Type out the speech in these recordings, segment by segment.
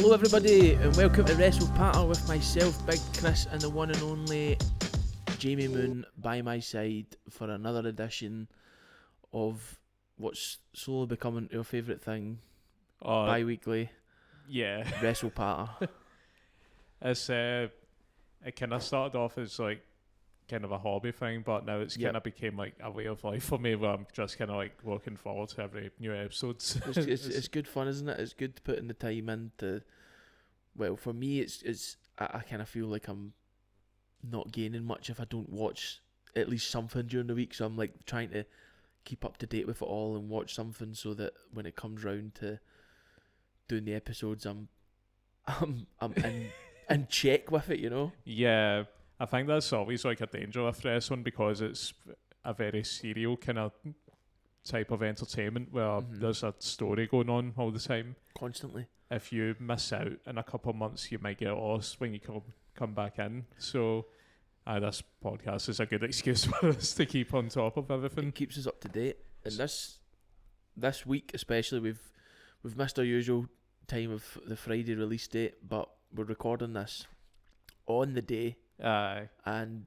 Hello everybody and welcome to Wrestle Patter with myself, Big Chris, and the one and only Jamie Moon by my side for another edition of what's slowly becoming your favourite thing, bi-weekly, Wrestle Patter. It's it kind of started off as like kind of a hobby thing, but now it's kind of became like a way of life for me where I'm just kind of like looking forward to every new episodes. It's good fun, isn't it? It's good to put in the time into. Well, for me, I kind of feel like I'm not gaining much if I don't watch at least something during the week. So I'm like trying to keep up to date with it all and watch something so that when it comes round to doing the episodes, I'm in check with it, you know? Yeah, I think that's always like a danger with wrestling because it's a very serial kind of type of entertainment where there's a story going on all the time. Constantly. If you miss out in a couple of months, you might get lost when you come back in. So this podcast is a good excuse for us to keep on top of everything. It keeps us up to date. And this week especially, we've missed our usual time of the Friday release date, but we're recording this on the day. And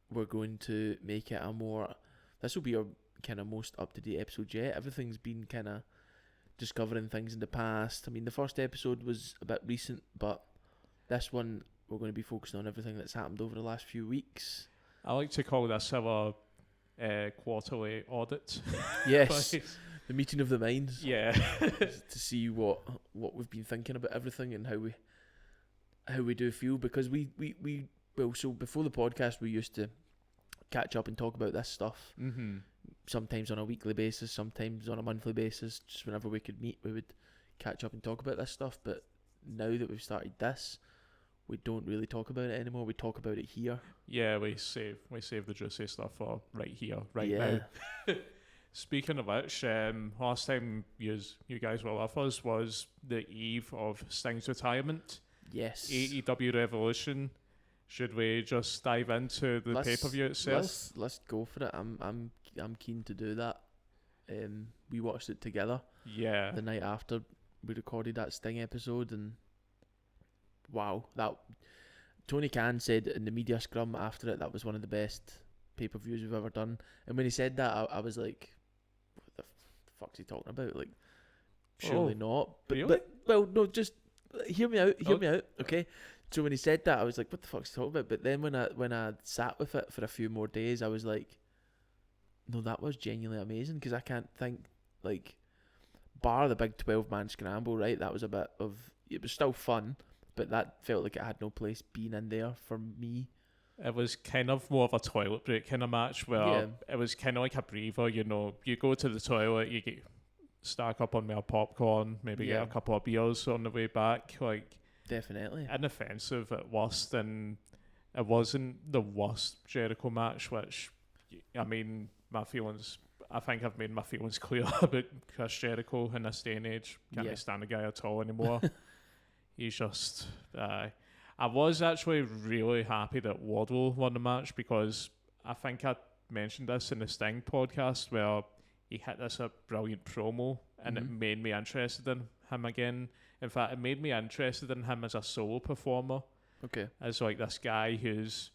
we're going to make it this will be our kind of most up-to-date episode yet. Everything's been kind of discovering things in the past. I mean, the first episode was a bit recent, but this one we're going to be focusing on everything that's happened over the last few weeks. I like to call this our quarterly audit. Yes, the meeting of the minds. Yeah. To see what we've been thinking about everything and how we do feel, because so before the podcast we used to catch up and talk about this stuff. Sometimes on a weekly basis, sometimes on a monthly basis. Just whenever we could meet, we would catch up and talk about this stuff. But now that we've started this, we don't really talk about it anymore. We talk about it here. Yeah, we save the juicy stuff for right here, now. Speaking of which, last time you guys were with us was the eve of Sting's retirement. Yes. AEW Revolution. Should we just dive into the pay-per-view itself? Let's go for it. I'm keen to do that. We watched it together. Yeah. The night after we recorded that Sting episode, and wow, that Tony Khan said in the media scrum after it that was one of the best pay-per-views we've ever done. And when he said that, I was like, "What the fuck's he talking about? Like, surely not." But really? Well, no, just hear me out. Hear me out, okay? So when he said that, I was like, what the fuck's he talking about? But then when I sat with it for a few more days, I was like, no, that was genuinely amazing, because I can't think, like, bar the big 12-man scramble, right? That was it was still fun, but that felt like it had no place being in there for me. It was kind of more of a toilet break kind of match where it was kind of like a breather, you know. You go to the toilet, you stack up on more popcorn, maybe get a couple of beers on the way back, like... Definitely. Inoffensive at worst, and it wasn't the worst Jericho match, which, I mean, I think I've made my feelings clear about Chris Jericho in this day and age. Can't stand the guy at all anymore. He's just... I was actually really happy that Wardlow won the match, because I think I mentioned this in the Sting podcast where he hit this a brilliant promo, and it made me interested in him again. In fact, it made me interested in him as a solo performer. Okay. As like this guy he's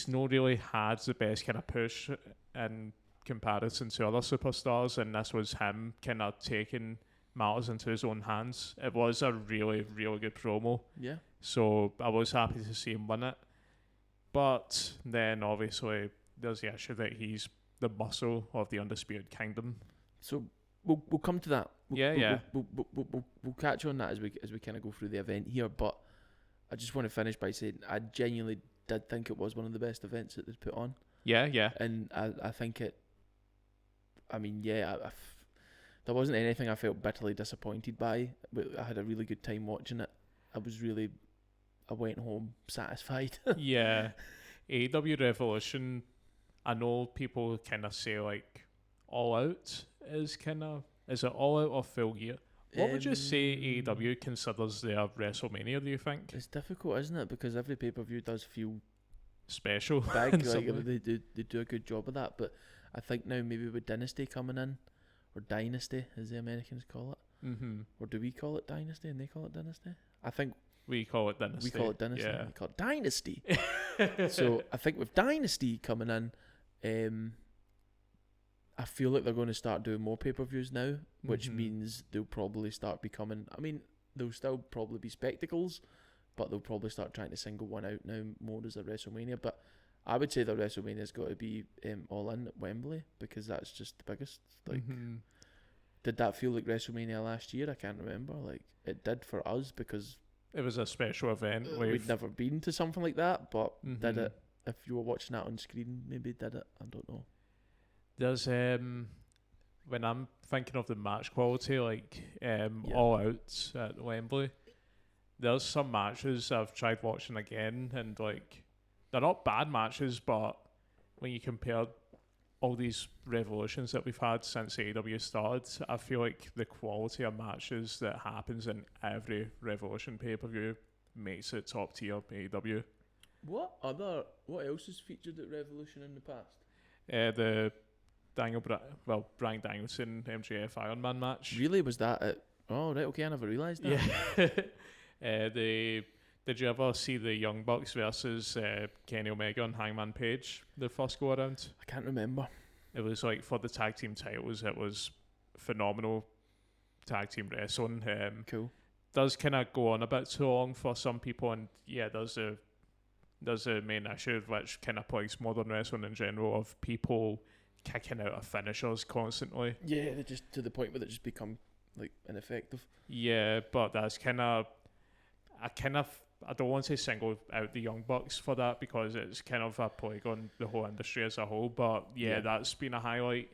not really had the best kind of push in comparison to other superstars, and this was him kind of taking matters into his own hands. It was a really, really good promo. Yeah. So I was happy to see him win it. But then obviously there's the issue that he's the muscle of the Undisputed Kingdom. So we'll come to that. We'll catch on that as we kind of go through the event here. But I just want to finish by saying I genuinely did think it was one of the best events that they've put on. Yeah. And I think it. I mean, there wasn't anything I felt bitterly disappointed by. I had a really good time watching it. I went home satisfied. Yeah. AEW Revolution, I know people kind of say like All Out is it All Out or Full Gear? What would you say AEW considers their WrestleMania, do you think? It's difficult, isn't it? Because every pay-per-view does feel special. Big, like, they do a good job of that. But I think now maybe with Dynasty coming in, or Dynasty as the Americans call it, or do we call it Dynasty and they call it Dynasty? I think we call it Dynasty. We call it Dynasty. Yeah. We call it Dynasty. So I think with Dynasty coming in, I feel like they're going to start doing more pay-per-views now, which means they'll probably start becoming... I mean, they'll still probably be spectacles, but they'll probably start trying to single one out now more as a WrestleMania. But I would say that WrestleMania's got to be all in at Wembley, because that's just the biggest. Like, did that feel like WrestleMania last year? I can't remember. Like, it did for us, because it was a special event. We'd never been to something like that, but did it? If you were watching that on screen, maybe did it. I don't know. There's when I'm thinking of the match quality, like All Out at Wembley, there's some matches I've tried watching again, and like they're not bad matches, but when you compare all these revolutions that we've had since AEW started, I feel like the quality of matches that happens in every Revolution pay-per-view makes it top tier AEW. What else has featured at Revolution in the past? The Bryan Danielson MJF Iron Man match. Really? Was that at... Oh, right, okay, I never realised that. Yeah. Did you ever see the Young Bucks versus Kenny Omega and Hangman Page, the first go around? I can't remember. It was like for the tag team titles, it was phenomenal tag team wrestling. Cool. Does kind of go on a bit too long for some people, and yeah, there's a main issue which kind of plagues modern wrestling in general, of people kicking out of finishers constantly. Yeah, they just to the point where they just become like ineffective. Yeah, but that's I don't want to single out the Young Bucks for that, because it's kind of a plague on the whole industry as a whole. But yeah, that's been a highlight.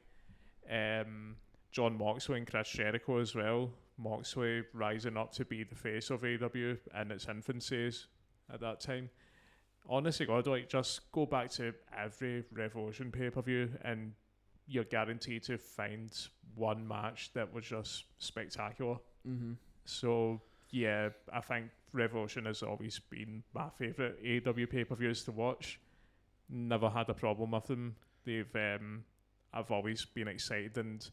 John Moxley and Chris Jericho as well. Moxley rising up to be the face of AEW in its infancy at that time. Honestly, God, like, just go back to every Revolution pay-per-view and you're guaranteed to find one match that was just spectacular. So yeah, I think Revolution has always been my favourite AEW pay-per-views to watch. Never had a problem with them. I've always been excited, and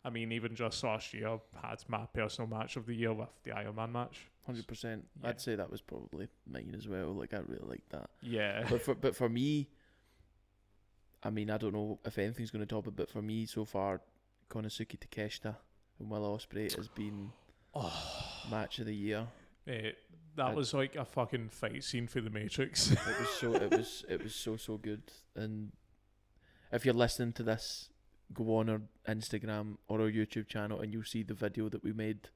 I mean, even just last year, I had my personal match of the year with the Iron Man match. 100%. Yeah. I'd say that was probably mine as well. Like, I really liked that. Yeah. But for me, I mean, I don't know if anything's going to top it, but for me so far, Konosuke Takeshita and Will Ospreay has been match of the year. That was like a fucking fight scene for the Matrix. It was so good. And if you're listening to this, go on our Instagram or our YouTube channel and you'll see the video that we made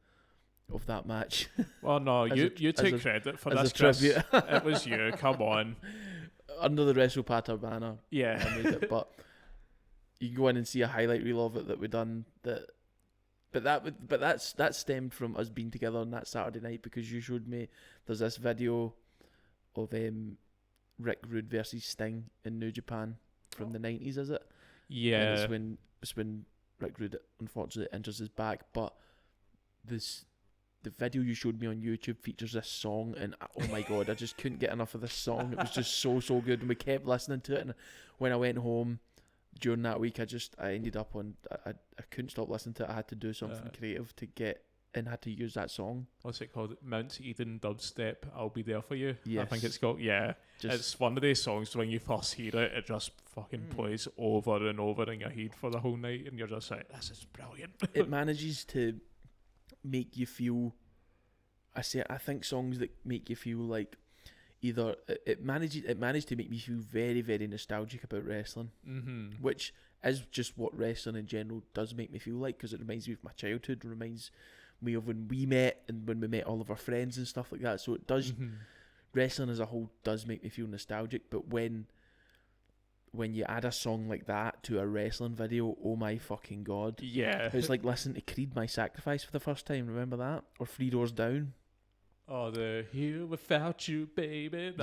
of that match. Well, no, you take credit for this, Chris. It was you. Come on. Under the WrestlePata banner. Yeah. I made it, but you can go in and see a highlight reel of it that we done. But that stemmed from us being together on that Saturday night, because you showed me there's this video of Rick Rude versus Sting in New Japan from the 90s, is it? Yeah. And it's when Rick Rude unfortunately injures his back, but the video you showed me on YouTube features this song, and oh my god, I just couldn't get enough of this song. It was just so good, and we kept listening to it. And when I went home during that week, I ended up on I couldn't stop listening to it. I had to do something creative to get, and had to use that song. What's it called? Mount Eden Dubstep, I'll Be There For You. Yes. I think it's called. Yeah. It's one of these songs when you first hear it, it just fucking plays over and over in your head for the whole night, and you're just like, this is brilliant. It manages to make you feel, I think songs that make you feel like either it managed to make me feel very, very nostalgic about wrestling, which is just what wrestling in general does make me feel like, because it reminds me of my childhood, reminds me of when we met and when we met all of our friends and stuff like that. So it does, wrestling as a whole does make me feel nostalgic. But when you add a song like that to a wrestling video, oh my fucking god. Yeah. It's like listening to Creed, My Sacrifice for the first time, remember that? Or 3 Doors Down. Oh, the Here Without You, Baby.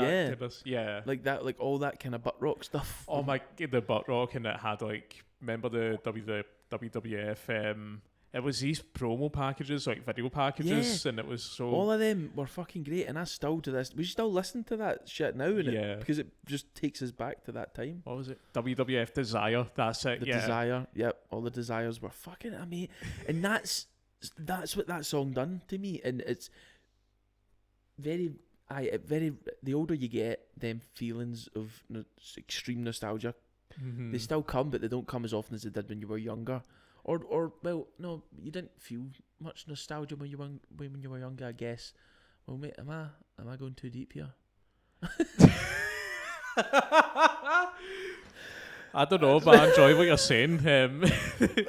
Yeah. Like that, like all that kind of butt rock stuff. Oh my, the butt rock, and it had like, remember the WWF, it was these promo packages, like video packages, and it was so... All of them were fucking great, and I still to this... We still listen to that shit now, because it just takes us back to that time. What was it? WWF Desire, that's it, Desire, yep. All the Desires were fucking amazing. And that's what that song done to me, and it's... the older you get, them feelings of extreme nostalgia, they still come, but they don't come as often as they did when you were younger. Or well, no, you didn't feel much nostalgia when you were younger, I guess. Well, mate, am I going too deep here? I don't know, but I enjoy what you're saying.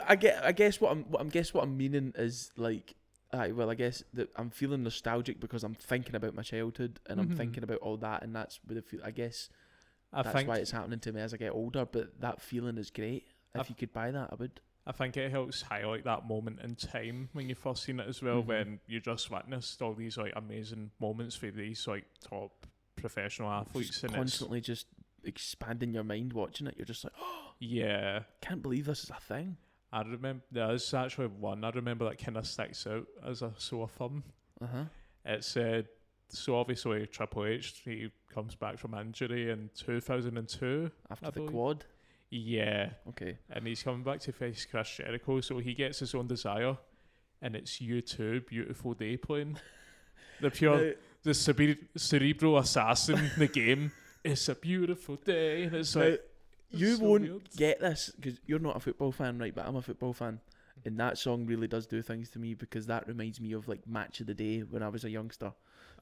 I guess what I'm meaning is like, I guess that I'm feeling nostalgic because I'm thinking about my childhood and I'm thinking about all that, and that's where I guess that's why it's happening to me as I get older. But that feeling is great. If you could buy that, I would. I think it helps highlight that moment in time when you first seen it as well, when you just witnessed all these like amazing moments for these like top professional athletes, just and constantly just expanding your mind watching it. You're just like, oh yeah, can't believe this is a thing. I remember there's actually one I remember that kind of sticks out as a sore thumb. It's so obviously Triple H, he comes back from injury in 2002 after the quad. Yeah. Okay. And he's coming back to face Chris Jericho, so he gets his own desire, and it's U2, Beautiful Day playing. The cerebral assassin, the game. It's a beautiful day, and it's like you so won't weird. Get this because you're not a football fan, right? But I'm a football fan, and that song really does do things to me because that reminds me of like Match of the Day when I was a youngster.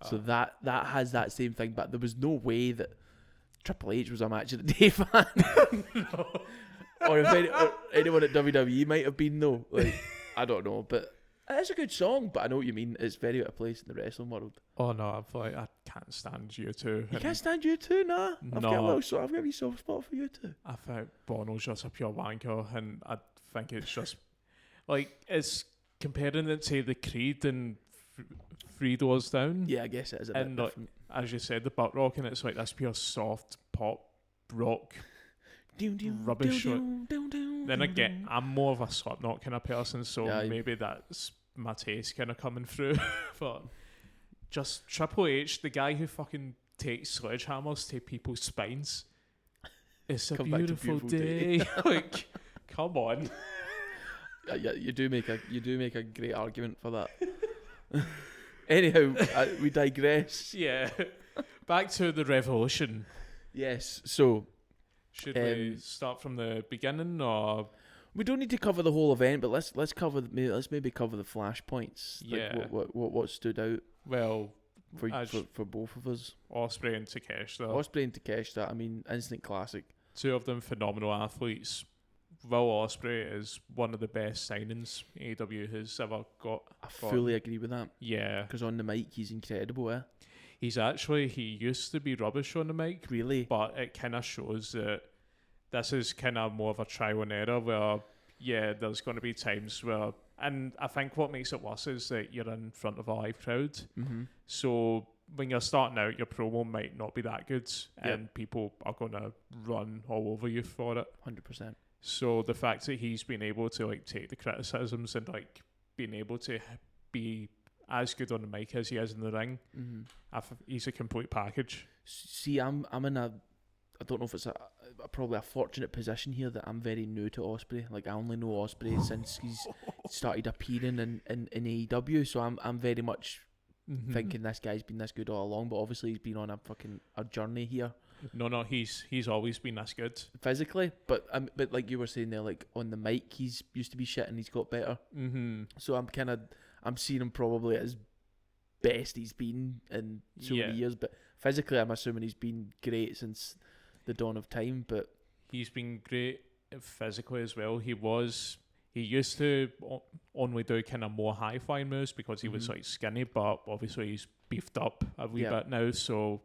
So that has that same thing, but there was no way that Triple H was a Match of the Day fan. No. or anyone at WWE might have been, though. Like, I don't know, but it's a good song, but I know what you mean. It's very out of place in the wrestling world. Oh no, I can't stand U2. You can't stand U2, nah? I've got a wee soft spot for U2. I think Bono's just a pure wanker, and I think it's just like, it's comparing it to the Creed and Three Doors Down. Yeah, I guess it is a bit different. As you said, the butt rock, and it's like this pure soft pop rock rubbish. Then again, I'm more of a Slipknot kind of person, so maybe that's my taste kind of coming through. But just Triple H, the guy who fucking takes sledgehammers to people's spines. It's a beautiful day. Like, come on. Yeah, you do make a great argument for that. Anyhow, we digress. Yeah. Back to the Revolution. Yes. So, should we start from the beginning, or we don't need to cover the whole event, but let's maybe cover the flashpoints. Yeah. Like what stood out? Well, for both of us. Ospreay and Takeshita. I mean, instant classic. Two of them phenomenal athletes. Will Ospreay is one of the best signings AEW has ever got. I fully agree with that. Yeah. Because on the mic, he's incredible, eh? He used to be rubbish on the mic. Really? But it kind of shows that this is kind of more of a trial and error where, yeah, there's going to be times where, and I think what makes it worse is that you're in front of a live crowd. Mm-hmm. So when you're starting out, your promo might not be that good, and people are going to run all over you for it. 100%. So the fact that he's been able to like take the criticisms and like being able to be as good on the mic as he is in the ring, he's a complete package. See, I'm in a, I don't know if it's probably a fortunate position here that I'm very new to Ospreay. Like, I only know Ospreay since he's started appearing in AEW, so I'm very much thinking this guy's been this good all along, but obviously he's been on a journey here. No, he's always been this good physically, but like you were saying there, like on the mic, he's used to be shit and he's got better. So I'm seeing him probably at his best he's been in so many years, but physically, I'm assuming he's been great since the dawn of time. But he's been great physically as well. He used to only do kind of more high flying moves because he was like skinny, but obviously he's beefed up a wee bit now, so.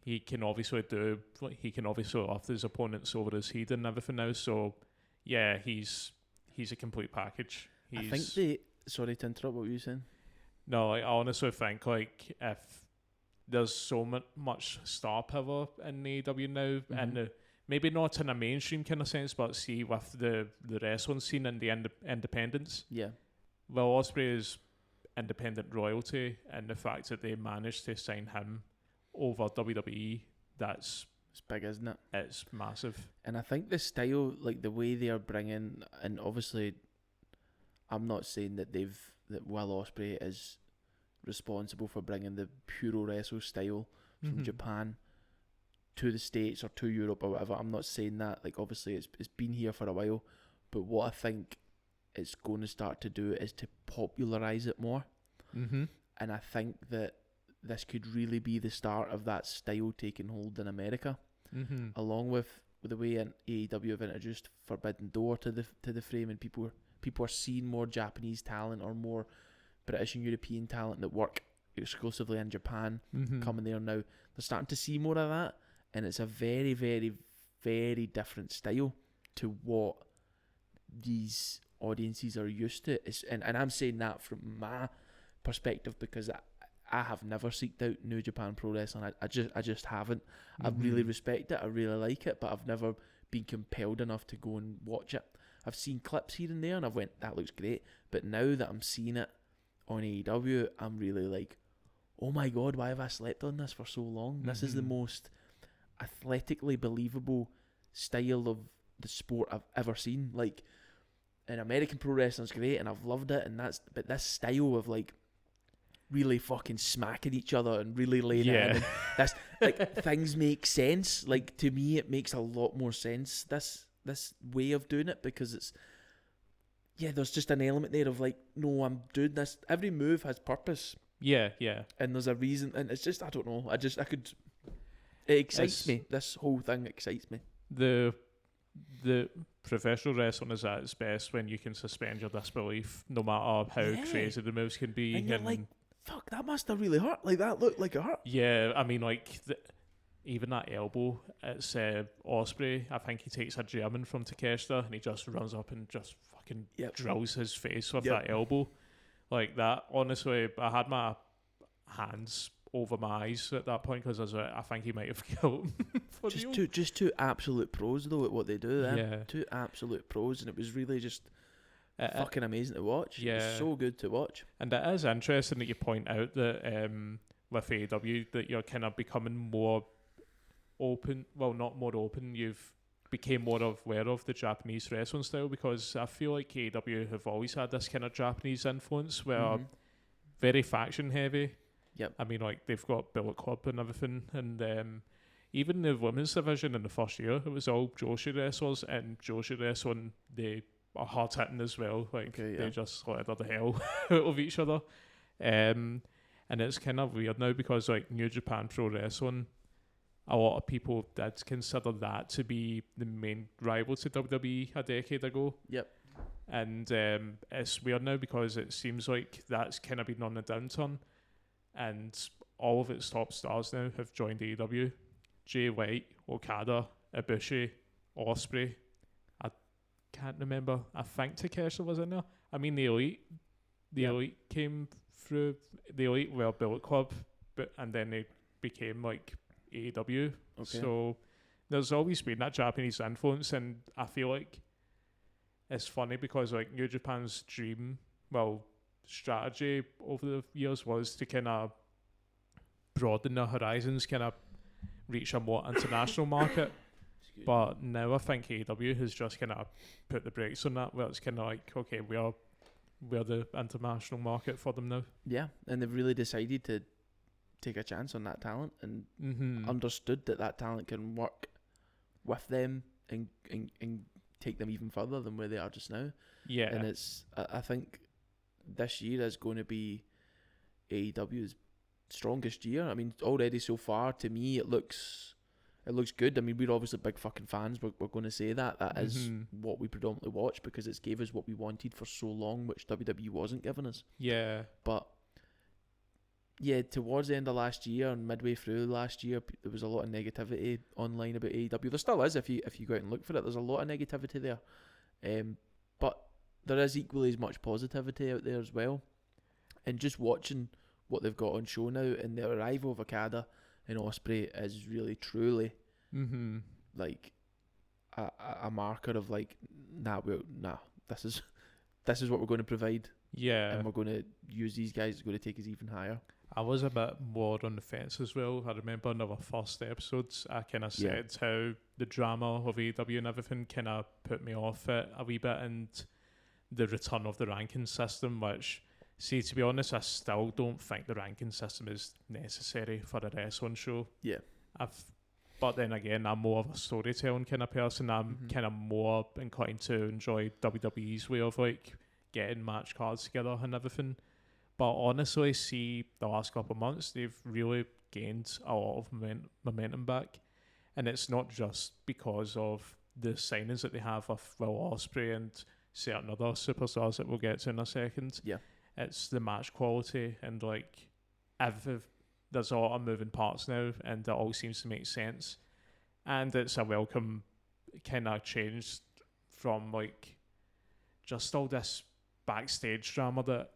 He can obviously lift his opponents over his head and everything now. So, yeah, he's a complete package. I think sorry to interrupt, what were you saying? No, I honestly think like if there's so much star power in AEW now, and maybe not in a mainstream kind of sense, but see with the wrestling scene and the independents. Yeah. Well, Ospreay is independent royalty, and the fact that they managed to sign him over WWE, it's big, isn't it? It's massive. And I think the style, like the way they are bringing, and obviously I'm not saying that Will Ospreay is responsible for bringing the puro wrestle style from Japan to the States or to Europe or whatever. I'm not saying that. Like, obviously, it's been here for a while, but what I think it's going to start to do is to popularise it more. Mm-hmm. And I think that this could really be the start of that style taking hold in America, along with the way AEW have introduced Forbidden Door to the frame, and people are seeing more Japanese talent or more British and European talent that work exclusively in Japan coming there now. They're starting to see more of that, and it's a very, very, very different style to what these audiences are used to. And I'm saying that from my perspective because I have never seeked out New Japan Pro Wrestling. I just haven't. I really respect it. I really like it, but I've never been compelled enough to go and watch it. I've seen clips here and there, and I've went, that looks great. But now that I'm seeing it on AEW, I'm really like, oh my god, why have I slept on this for so long? This is the most athletically believable style of the sport I've ever seen. Like, and American pro wrestling's great, and I've loved it, but this style of like really fucking smacking each other and really laying it in, and that's like things make sense. Like, to me, it makes a lot more sense, this way of doing it, because it's there's just an element there of like, no, I'm doing this. Every move has purpose. Yeah. And there's a reason, and it's just, I don't know. It excites me. This whole thing excites me. The professional wrestling is at its best when you can suspend your disbelief, no matter how crazy the moves can be. And you're like, fuck, that must have really hurt. Like, that looked like it hurt. Yeah, I mean, like, even that elbow, it's Ospreay. I think he takes a German from Takeshita and he just runs up and just fucking drills his face with that elbow. Like that, honestly, I had my hands over my eyes at that point because I think he might have killed him. Just two absolute pros though at what they do. Two absolute pros, and it was really just fucking amazing to watch. Yeah, it was so good to watch. And it is interesting that you point out that with AEW that you're kind of becoming more open. Well, not more open. You've became more aware of the Japanese wrestling style, because I feel like AEW have always had this kind of Japanese influence where very faction heavy. Yep. I mean, like, they've got Bullet Club and everything, and even the women's division in the first year, it was all Joshi wrestlers, and Joshi wrestling, they are hard hitting as well. Like, they just slaughtered the hell out of each other. And it's kind of weird now because, like, New Japan Pro Wrestling, a lot of people did consider that to be the main rival to WWE a decade ago. Yep. And it's weird now because it seems like that's kind of been on the downturn. And all of its top stars now have joined AEW. Jay White, Okada, Ibushi, Ospreay. I can't remember. I think Takeshita was in there. I mean, the Elite came through. The Elite were Bullet Club, and then they became like AEW. Okay. So there's always been that Japanese influence, and I feel like it's funny because like New Japan's strategy over the years was to kind of broaden their horizons, kind of reach a more international market. But now I think AEW has just kind of put the brakes on that, where it's kind of like, okay, we're the international market for them now. Yeah, and they've really decided to take a chance on that talent and understood that talent can work with them and take them even further than where they are just now. Yeah, and it's I think this year is going to be AEW's strongest year. I mean, already so far, to me, it looks good. I mean, we're obviously big fucking fans. We're going to say that is what we predominantly watch because it's gave us what we wanted for so long, which WWE wasn't giving us. Yeah. But yeah, towards the end of last year and midway through last year, there was a lot of negativity online about AEW. There still is if you go out and look for it. There's a lot of negativity there. But there is equally as much positivity out there as well. And just watching what they've got on show now, and the arrival of Okada and Ospreay is really truly like a marker of like, this is what we're going to provide. Yeah, and we're going to use these guys. It's going to take us even higher. I was a bit more on the fence as well. I remember in our first episodes, I kind of said how the drama of AEW and everything kind of put me off it a wee bit, and the return of the ranking system, which See, to be honest, I still don't think the ranking system is necessary for a wrestling show. Yeah. But then again, I'm more of a storytelling kind of person. I'm kind of more inclined to enjoy WWE's way of like getting match cards together and everything. But honestly, see, the last couple of months, they've really gained a lot of momentum back. And it's not just because of the signings that they have with Will Ospreay and certain other superstars that we'll get to in a second. Yeah. It's the match quality and like there's a lot of moving parts now and it all seems to make sense. And it's a welcome kind of change from like just all this backstage drama that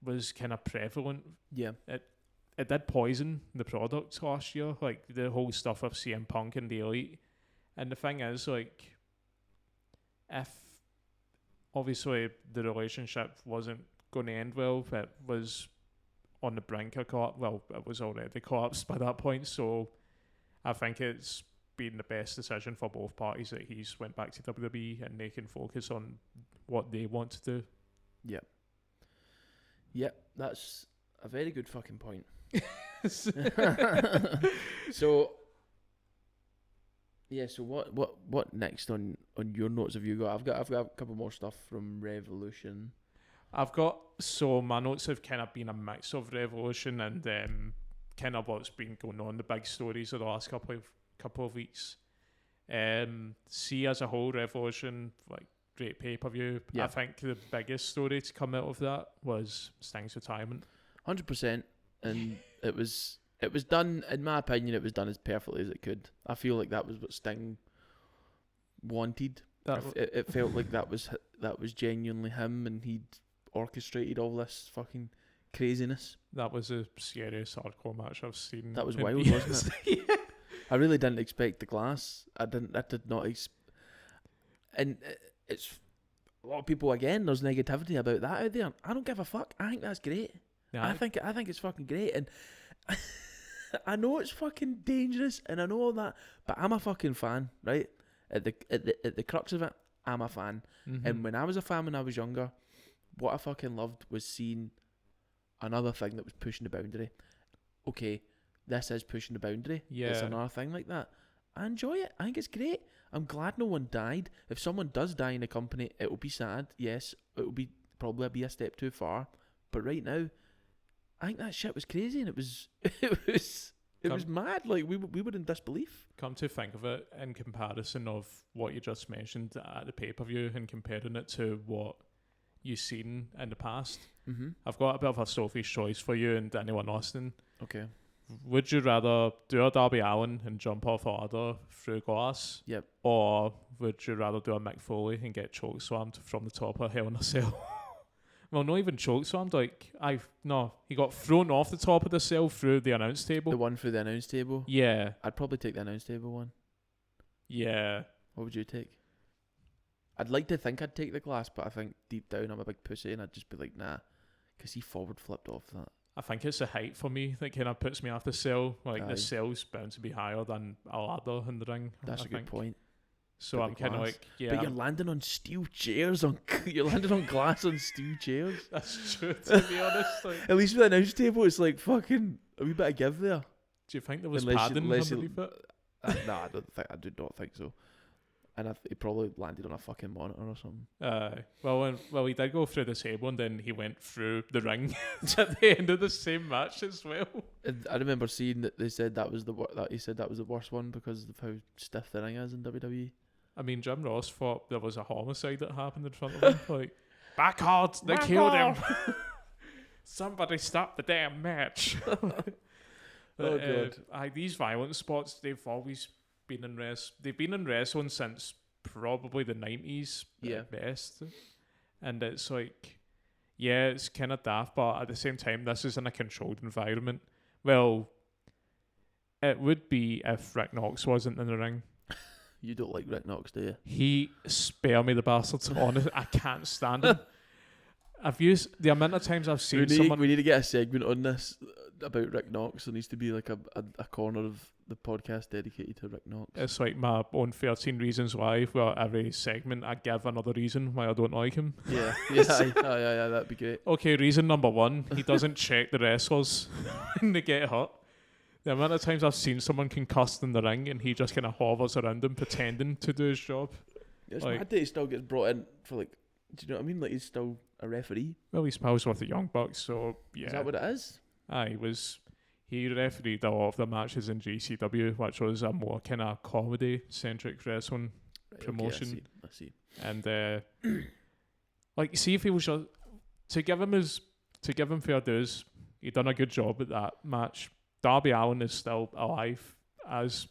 was kind of prevalent. Yeah. It did poison the product last year, like the whole stuff of CM Punk and the Elite. And the thing is, like, if obviously the relationship wasn't going to end well, it was on the brink of collapse. Well, it was already collapsed by that point. So I think it's been the best decision for both parties that he's went back to WWE and they can focus on what they want to do. Yep. Yep, that's a very good fucking point. So yeah, so what next on your notes have you got? I've got a couple more stuff from Revolution. My notes have kind of been a mix of Revolution and kind of what's been going on, the big stories of the last couple of weeks. See, as a whole, Revolution, like, great pay-per-view. Yeah. I think the biggest story to come out of that was Sting's retirement. 100%, and it was done, in my opinion, it was done as perfectly as it could. I feel like that was what Sting wanted. It felt like that was genuinely him, and he'd orchestrated all this fucking craziness. That was the scariest hardcore match I've seen. That was wild, wasn't it? Yeah. I really didn't expect the glass. I did not and it's a lot of people, again, there's negativity about that out there. I don't give a fuck. I think that's great. Yeah, I think it's fucking great, and I know it's fucking dangerous, and I know all that, but I'm a fucking fan, right? At the crux of it, I'm a fan. Mm-hmm. And when I was a fan when I was younger, what I fucking loved was seeing another thing that was pushing the boundary. Okay, this is pushing the boundary. Yeah. It's another thing like that. I enjoy it. I think it's great. I'm glad no one died. If someone does die in a company, it will be sad. Yes, it will probably be a step too far. But right now, I think that shit was crazy, and it was mad. Like we were in disbelief. Come to think of it, in comparison of what you just mentioned at the pay-per-view and comparing it to what you've seen in the past, I've got a bit of a Sophie's choice for you and anyone listening. Okay. Would you rather do a Darby Allin and jump off a ladder through glass? Yep. Or would you rather do a Mick Foley and get chokeslammed from the top of Hell in a Cell? Well, not even chokeslammed. He got thrown off the top of the cell through the announce table. The one through the announce table? Yeah. I'd probably take the announce table one. Yeah. What would you take? I'd like to think I'd take the glass, but I think deep down I'm a big pussy and I'd just be like, nah, because he forward flipped off that. I think it's the height for me that kind of puts me off the cell. Like, the cell's bound to be higher than a ladder in the ring. That's a good point. So I'm kind of like, yeah. But you're landing on steel chairs. You're landing on glass on steel chairs. That's true, to be honest. Like, at least with the announce table, it's like fucking a wee bit of give there. Do you think there was padding underneath it? No, I do not think so. And he probably landed on a fucking monitor or something. Well, he did go through the table and then he went through the ring at the end of the same match as well. And I remember seeing that they said that he said that was the worst one because of how stiff the ring is in WWE. I mean, Jim Ross thought there was a homicide that happened in front of him. Like, back hard, they killed him. Somebody stop the damn match. Oh god! These violent spots, they've always been in they've been in wrestling since probably the 90s at best. And it's like, yeah, it's kind of daft, but at the same time, this is in a controlled environment. Well, it would be if Rick Knox wasn't in the ring. You don't like Rick Knox, do you? He spare me the bastards. Honestly, I can't stand him. I've used the amount of times I've seen someone. We need to get a segment on this. about Rick Knox. There needs to be like a corner of the podcast dedicated to Rick Knox. It's like my own 13 reasons why, where every segment I give another reason why I don't like him. Yeah, that'd be great. Okay, reason number 1, he doesn't check the wrestlers when they get hurt. The amount of times I've seen someone concussed in the ring and he just kind of hovers around them pretending to do his job. It's mad that he still gets brought in for like, do you know what I mean? Like he's still a referee. Well, he's pals with the Young Bucks, so yeah. Is that what it is? He refereed a lot of the matches in GCW, which was a more kind of comedy-centric wrestling promotion. Okay, I see. And like, see if he was to give him fair dues, he done a good job at that match. Darby Allin is still alive as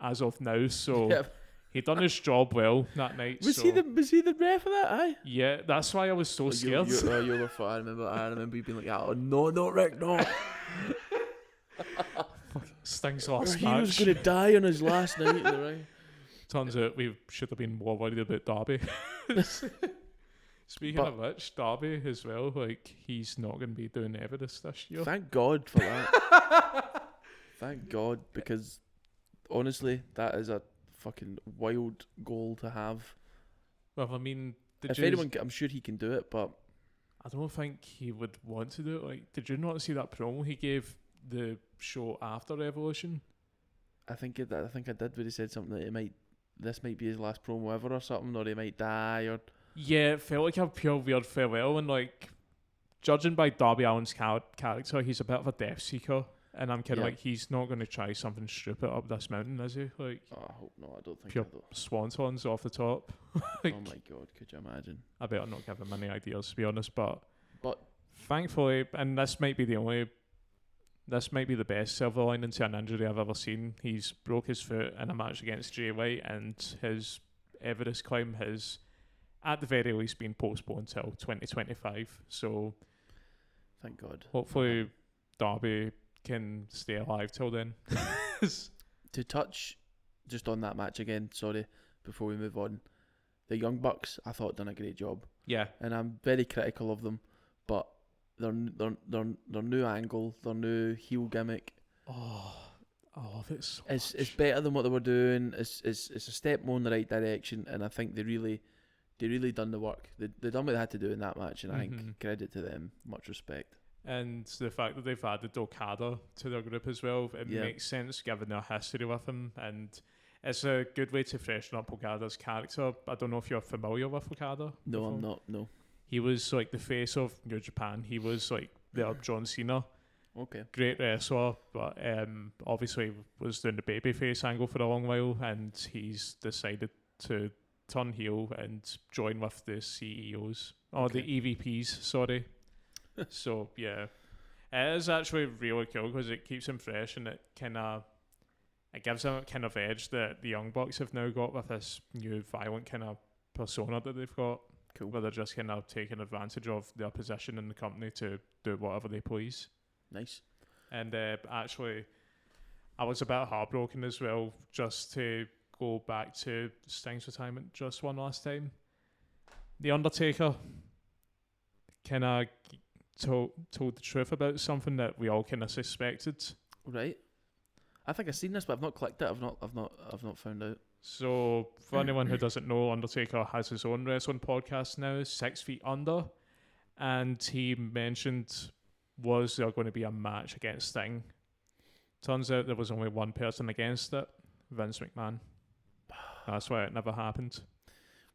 of now, so he done his job well that night. Was he the ref of that? Aye. Yeah, that's why I was so scared. You were fine. I remember you being like, "Oh no, not Rick, no." Sting's last He match. was going to die on his last night in the ring. Turns out we should have been more worried about Darby. Speaking of which, Darby as well, like, he's not going to be doing Everest this year. Thank God for that. Thank God, because honestly, that is a fucking wild goal to have. Well, I mean, I'm sure he can do it, but I don't think he would want to do it. Like, did you not see that promo he gave the show after Revolution? I think I did, where he said something that this might be his last promo ever or something, or he might die, or... Yeah, it felt like a pure weird farewell, and like, judging by Darby Allin's character, he's a bit of a death seeker, and I'm kind of like, he's not going to try something stupid up this mountain, is he? Like, I hope not. I don't think pure swantons off the top. Like, oh my God, could you imagine? I better not give him any ideas, to be honest, but thankfully, and this might be the best silver lining to an injury I've ever seen. He's broke his foot in a match against Jay White, and his Everest climb has, at the very least, been postponed till 2025. So, thank God. Hopefully, Darby can stay alive till then. To touch just on that match again, sorry, before we move on, the Young Bucks, I thought, done a great job. Yeah, and I'm very critical of them, but their new angle, their new heel gimmick. Oh, I love it so much. It's better than what they were doing. It's a step more in the right direction, and I think they really done the work. They done what they had to do in that match, and I think credit to them, much respect. And the fact that they've added Okada to their group as well, it makes sense given their history with him, and it's a good way to freshen up Okada's character. I don't know if you're familiar with Okada. No, before. I'm not. No. He was like the face of New Japan. He was like their John Cena. Okay. Great wrestler, but obviously was doing the babyface angle for a long while, and he's decided to turn heel and join with the CEOs or the EVPs. Sorry. So yeah, it is actually really cool because it keeps him fresh, and it gives him a kind of edge that the Young Bucks have now got with this new violent kind of persona that they've got. Cool. Where they're just kind of taking advantage of their position in the company to do whatever they please. Nice. And actually, I was a bit heartbroken as well, just to go back to Sting's retirement just one last time. The Undertaker kind of told the truth about something that we all kind of suspected. Right. I think I've seen this, but I've not clicked it. I've not found out. So, for anyone who doesn't know, Undertaker has his own wrestling podcast now, 6 Feet Under, and he mentioned, was there going to be a match against Sting? Turns out there was only one person against it, Vince McMahon. That's why it never happened.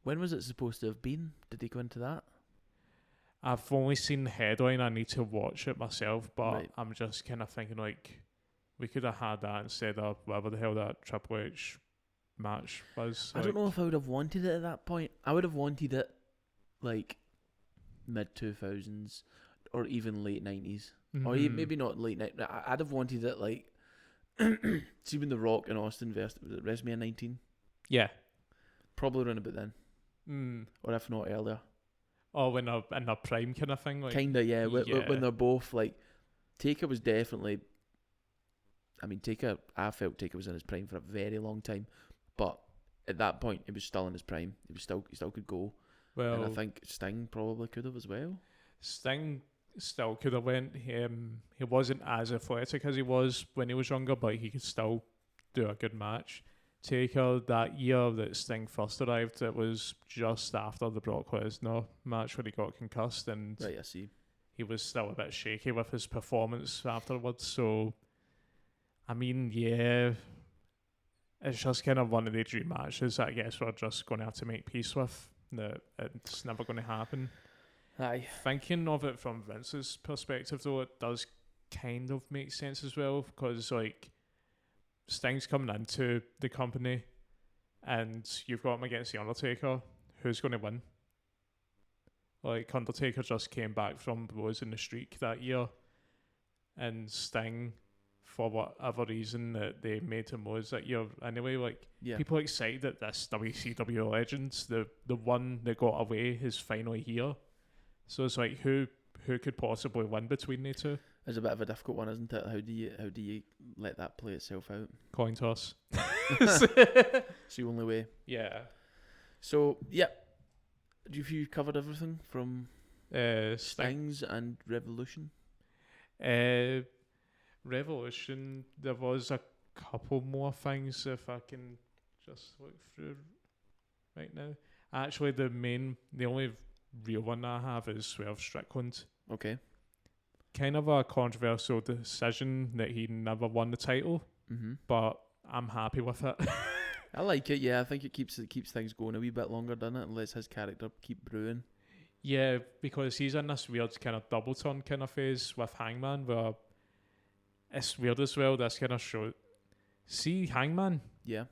When was it supposed to have been? Did he go into that? I've only seen the headline. I need to watch it myself, but right. I'm just kind of thinking, like, we could have had that instead of whatever the hell that Triple H match was. I don't know if I would have wanted it at that point. I would have wanted it like mid-2000s or even late 90s. Or even, maybe not late 90s. I'd have wanted it like see when The Rock and Austin versus WrestleMania 19. Yeah. Probably around about then. Or if not earlier. Oh, when they're in their prime kind of thing? Like, kinda, yeah. When they're both like... Taker was definitely... I mean, I felt Taker was in his prime for a very long time. But at that point, he was still in his prime. He still could go. Well, and I think Sting probably could have as well. Sting still could have went. He wasn't as athletic as he was when he was younger, but he could still do a good match. Taker, that year that Sting first arrived, it was just after the Brock Lesnar match where he got concussed, and Right, I see. he was still a bit shaky with his performance afterwards. So, I mean, yeah, it's just kind of one of the dream matches that I guess we're just going to have to make peace with. That it's never going to happen. Aye. Thinking of it from Vince's perspective, though, it does kind of make sense as well, because like Sting's coming into the company, and you've got him against the Undertaker. Who's going to win? Like, Undertaker just came back from losing the streak that year, and Sting, for whatever reason that they made him lose that year anyway, like, people are excited that this WCW Legends, the one that got away, is finally here. So it's like, who could possibly win between the two? It's a bit of a difficult one, isn't it? How do you let that play itself out? Coin toss. It's the only way. Yeah. So, yeah. Have you covered everything from Stings and Revolution? Revolution, there was a couple more things if I can just look through right now. Actually, the only real one I have is Swerve Strickland. Okay. Kind of a controversial decision that he never won the title, but I'm happy with it. I like it, yeah. I think it keeps things going a wee bit longer, doesn't it? And lets his character keep brewing. Yeah, because he's in this weird kind of double turn kind of phase with Hangman, where it's weird as well, this kind of show. See, Hangman, yeah,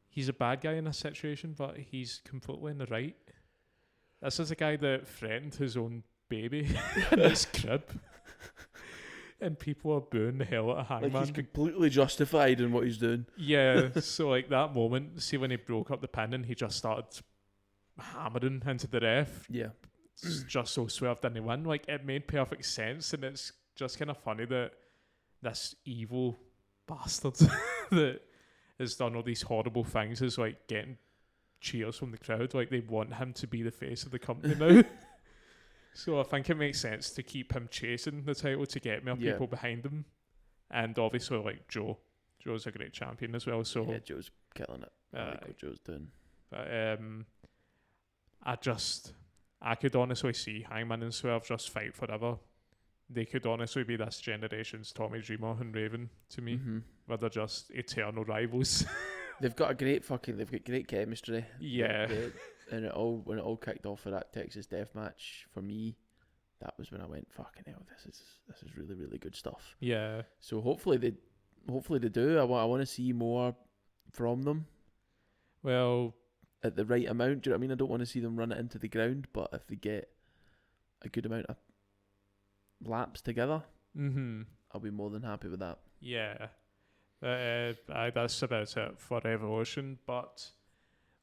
he's a bad guy in this situation, but he's completely in the right. This is a guy that threatened his own baby in his crib. And people are booing the hell out of Hangman. Like, he's completely justified in what he's doing. Yeah, so like that moment, see when he broke up the pin and he just started hammering into the ref. Yeah. Just so Swerve didn't win. Like, it made perfect sense, and it's just kind of funny that this evil bastard that has done all these horrible things is like getting cheers from the crowd. Like, they want him to be the face of the company now. So I think it makes sense to keep him chasing the title to get more people behind him. And obviously, like, Joe's a great champion as well. So yeah, Joe's killing it. I like what Joe's doing. But I could honestly see Hangman and Swerve just fight forever. They could honestly be this generation's Tommy Dreamer and Raven to me, where they're just eternal rivals. They've got great chemistry. Yeah. And when it all kicked off for that Texas Death Match, for me, that was when I went, fucking hell, this is really, really good stuff. Yeah. So hopefully they do. I want to see more from them. Well, at the right amount. Do you know what I mean? I don't want to see them run it into the ground, but if they get a good amount of laps together, I'll be more than happy with that. Yeah. That's about it for Revolution, but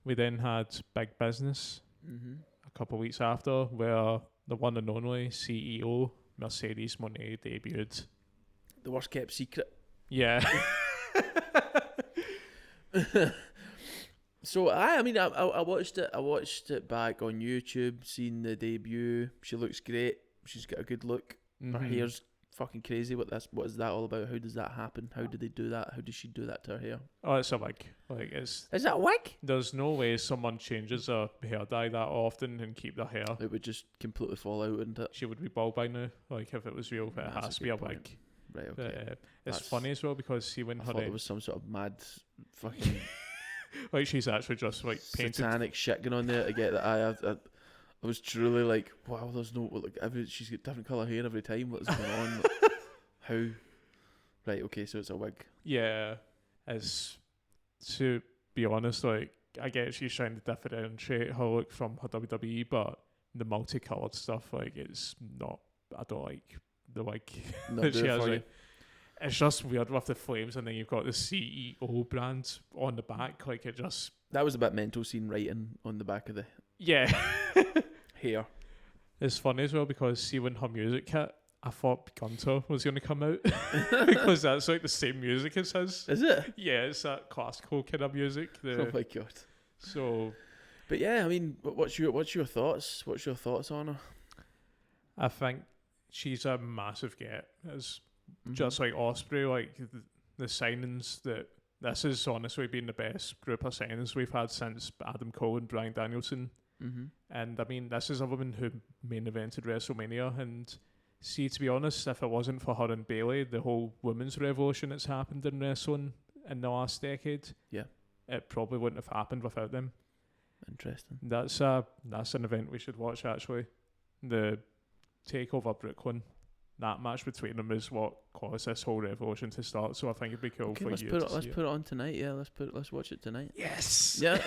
we then had Big Business a couple of weeks after, where the one and only CEO Mercedes Mone debuted. The worst kept secret. Yeah. So I watched it. I watched it back on YouTube, seen the debut. She looks great. She's got a good look. Her hair's fucking crazy. What is that all about? How does that happen? How did they do that? How does she do that to her hair? Oh, it's a wig. Like, is that a wig? There's no way someone changes their hair dye that often and keep their hair. It would just completely fall out, wouldn't it? She would be bald by now. Like, if it was real, it has to be a wig. Right. Okay. It's funny as well because see when I thought there was some sort of mad fucking like she's actually just like painted satanic shit going on there to get that. I was truly like, wow, there's no she's got different colour hair every time. What's going on? How? Right. Okay. So it's a wig. Yeah. As to be honest, like I get she's trying to differentiate her look from her WWE, but the multicoloured stuff, like it's not. I don't like the wig that she has. Like, it's just weird with the flames, and then you've got the CEO brand on the back. Like, it just... That was a bit mental, seeing writing on the back of the hair. It's funny as well, because see when her music hit, I thought Gunter was going to come out. Because that's like the same music as his. Is it? Yeah, it's that classical kind of music. Oh my god. So... But yeah, I mean, what's your thoughts? What's your thoughts on her? I think she's a massive get. It's just like Ospreay, like the signings that this has honestly been the best group of signings we've had since Adam Cole and Bryan Danielson. And I mean, this is a woman who main evented WrestleMania, and see, to be honest, if it wasn't for her and Bayley, the whole women's revolution that's happened in wrestling in the last decade, it probably wouldn't have happened without them. Interesting. That's an event we should watch, actually. The Takeover Brooklyn, that match between them is what caused this whole revolution to start. So I think it'd be cool for you. Let's put it on tonight. Yeah, let's watch it tonight. Yes. Yeah.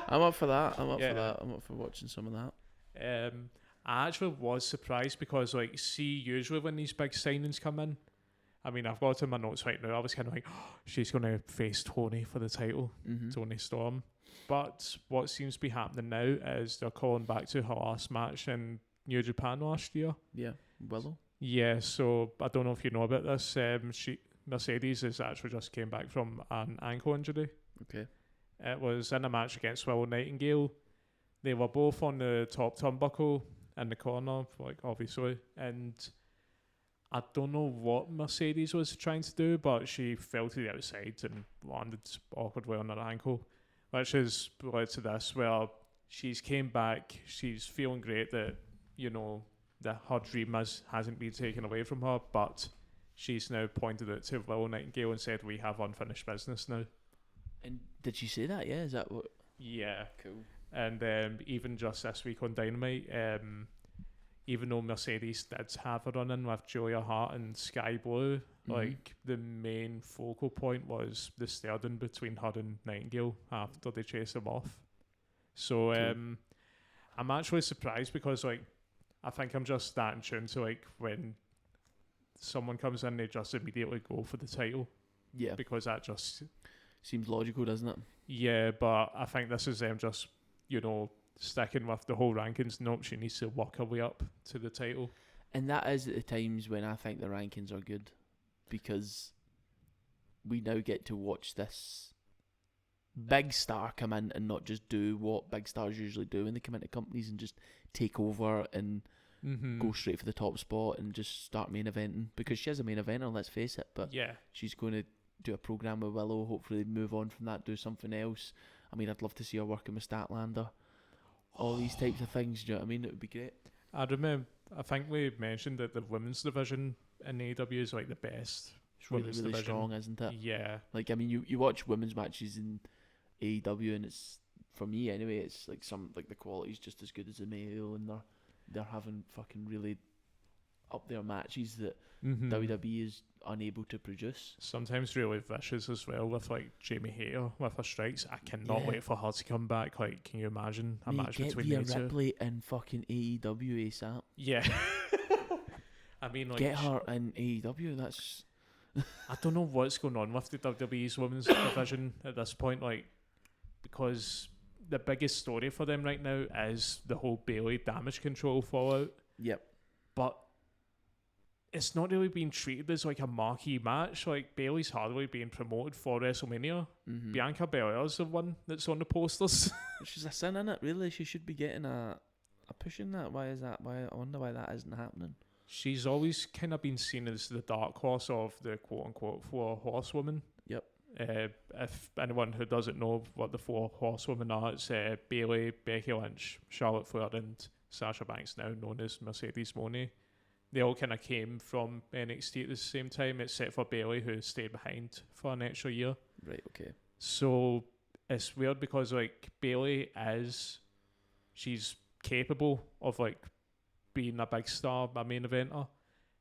I'm up for that. I'm up for watching some of that. I actually was surprised because, like, usually when these big signings come in, I mean, I've got it in my notes right now. I was kind of like, she's going to face Tony for the title, Tony Storm. But what seems to be happening now is they're calling back to her last match in New Japan last year. Yeah, Willow. Yeah, so I don't know if you know about this. Mercedes has actually just came back from an ankle injury. Okay. It was in a match against Willow Nightingale. They were both on the top turnbuckle in the corner, like, obviously, and I don't know what Mercedes was trying to do, but she fell to the outside and landed awkwardly on her ankle, which has led to this, where she's came back, she's feeling great that, you know, that her dream hasn't been taken away from her, but she's now pointed it to Willow Nightingale and said, we have unfinished business now. And did she say that? Yeah, is that what? Yeah. Cool. And even just this week on Dynamite, even though Mercedes did have a run-in with Julia Hart and Sky Blue, like, the main focal point was the stare-down between her and Nightingale after they chased him off. So I'm actually surprised because, like, I think I'm just that in tune to, like, when someone comes in, they just immediately go for the title. Yeah. Because that just seems logical, doesn't it? Yeah, but I think this is them just, you know, sticking with the whole rankings. Nope, she needs to work her way up to the title. And that is at the times when I think the rankings are good, because we now get to watch this big star come in and not just do what big stars usually do when they come into companies and just take over and go straight for the top spot and just start main eventing, because she is a main eventer, let's face it, but she's going to do a program with Willow, hopefully move on from that, do something else. I mean, I'd love to see her working with Statlander, all these types of things. Do you know what I mean? It would be great. I think we mentioned that the women's division in AEW is like the best. It's really division. Strong, isn't it? Yeah. Like, I mean, you watch women's matches in AEW, and it's, for me anyway, it's like the quality's just as good as the male, and they're having fucking really up their matches that WWE is unable to produce. Sometimes really vicious as well, with like Jamie Hayter with her strikes. I cannot wait for her to come back. Like, can you imagine a match between the two? Ripley in fucking AEW ASAP. Yeah. I mean, like, get her in AEW. That's I don't know what's going on with the WWE's women's division at this point, like, because the biggest story for them right now is the whole Bayley Damage Control fallout. Yep. But it's not really being treated as like a marquee match. Like, Bayley's hardly being promoted for WrestleMania. Bianca Belair's the one that's on the posters. Which is a sin, innit? Really, she should be getting a push in that. Why is that? I wonder why that isn't happening. She's always kind of been seen as the dark horse of the quote-unquote four horsewomen. Yep. If anyone who doesn't know what the four horsewomen are, it's Bayley, Becky Lynch, Charlotte Flair, and Sasha Banks, now known as Mercedes Mone. They all kind of came from NXT at the same time, except for Bayley, who stayed behind for an extra year. Right, okay. So it's weird because, like, Bayley she's capable of, like, being a big star, a main eventer,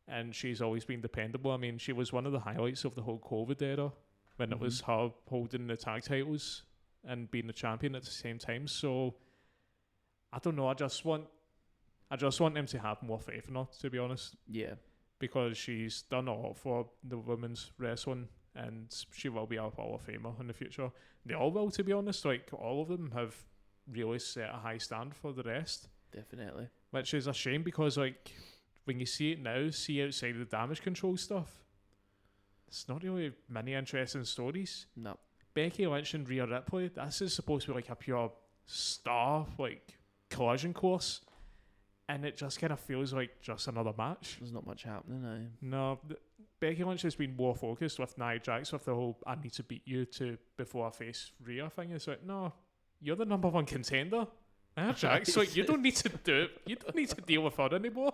and she's always been dependable. I mean, she was one of the highlights of the whole COVID era when it was her holding the tag titles and being the champion at the same time. So I don't know. I just want them to have more faith in her, to be honest. Yeah. Because she's done a lot for the women's wrestling, and she will be a Hall of Famer in the future. They all will, to be honest. Like, all of them have really set a high stand for the rest. Definitely. Which is a shame because, like, when you see it now, see outside of the damage control stuff, it's not really many interesting stories. No. Becky Lynch and Rhea Ripley, this is supposed to be like a pure star, like, collision course. and it just kind of feels like just another match. There's not much happening. No, Becky Lynch has been more focused with Nia Jax with the whole "I need to beat you to before I face Rhea" thing. It's like, no, you're the number one contender. Nia Jax, like, you don't need to do it. You don't need to deal with her anymore.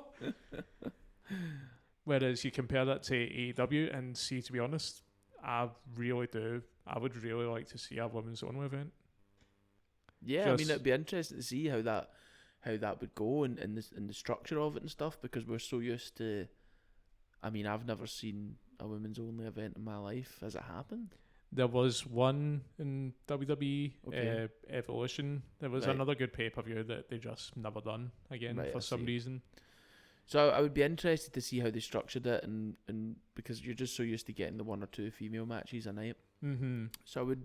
Whereas you compare that to AEW and see, to be honest, I really do. I would really like to see a women's only event. Yeah, I mean, it'd be interesting to see how that would go and the structure of it and stuff, because we're so used to. I mean, I've never seen a women's only event in my life. Has it happened? There was one in WWE Evolution. There was another good pay-per-view that they just never done again for some reason. So I would be interested to see how they structured it, and because you're just so used to getting the 1 or 2 female matches a night. Mm-hmm. So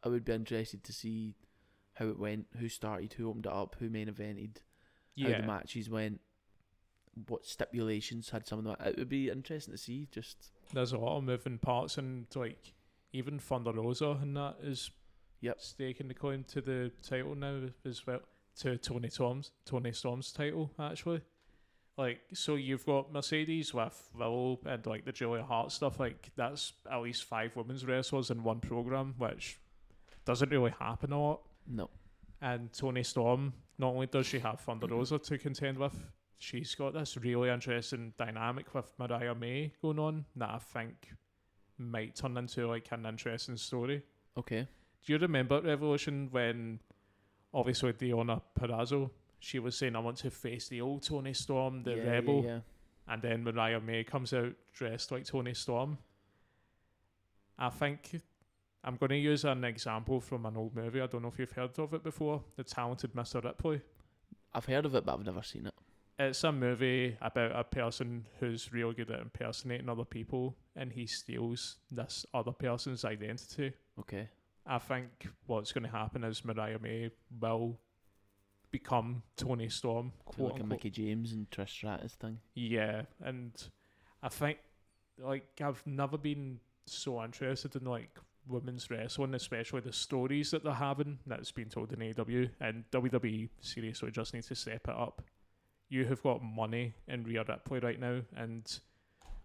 I would be interested to see how it went, who started, who opened it up, who main evented, how the matches went, what stipulations had some of that. It would be interesting to see. Just there's a lot of moving parts, and like even Thunder Rosa and that is staking the claim to the title now as well, to Tony Storm's title actually. Like, so you've got Mercedes with Willow and like the Julia Hart stuff. Like, that's at least 5 women's wrestlers in one program, which doesn't really happen a lot. No. And Tony Storm, not only does she have Thunder Rosa to contend with, she's got this really interesting dynamic with Mariah May going on that I think might turn into like an interesting story. Okay. Do you remember at Revolution when obviously Deonna Purrazzo, she was saying, I want to face the old Tony Storm, the rebel. Yeah. And then Mariah May comes out dressed like Tony Storm. I think I'm going to use an example from an old movie. I don't know if you've heard of it before. The Talented Mr. Ripley. I've heard of it, but I've never seen it. It's a movie about a person who's real good at impersonating other people, and he steals this other person's identity. Okay. I think what's going to happen is Mariah May will become Tony Storm. So like a Mickey James and Trish Stratus thing. Yeah, and I think like I've never been so interested in like women's wrestling, especially the stories that they're having that's been told in AEW, and WWE seriously just needs to step it up. You have got Mone and Rhea Ripley right now, and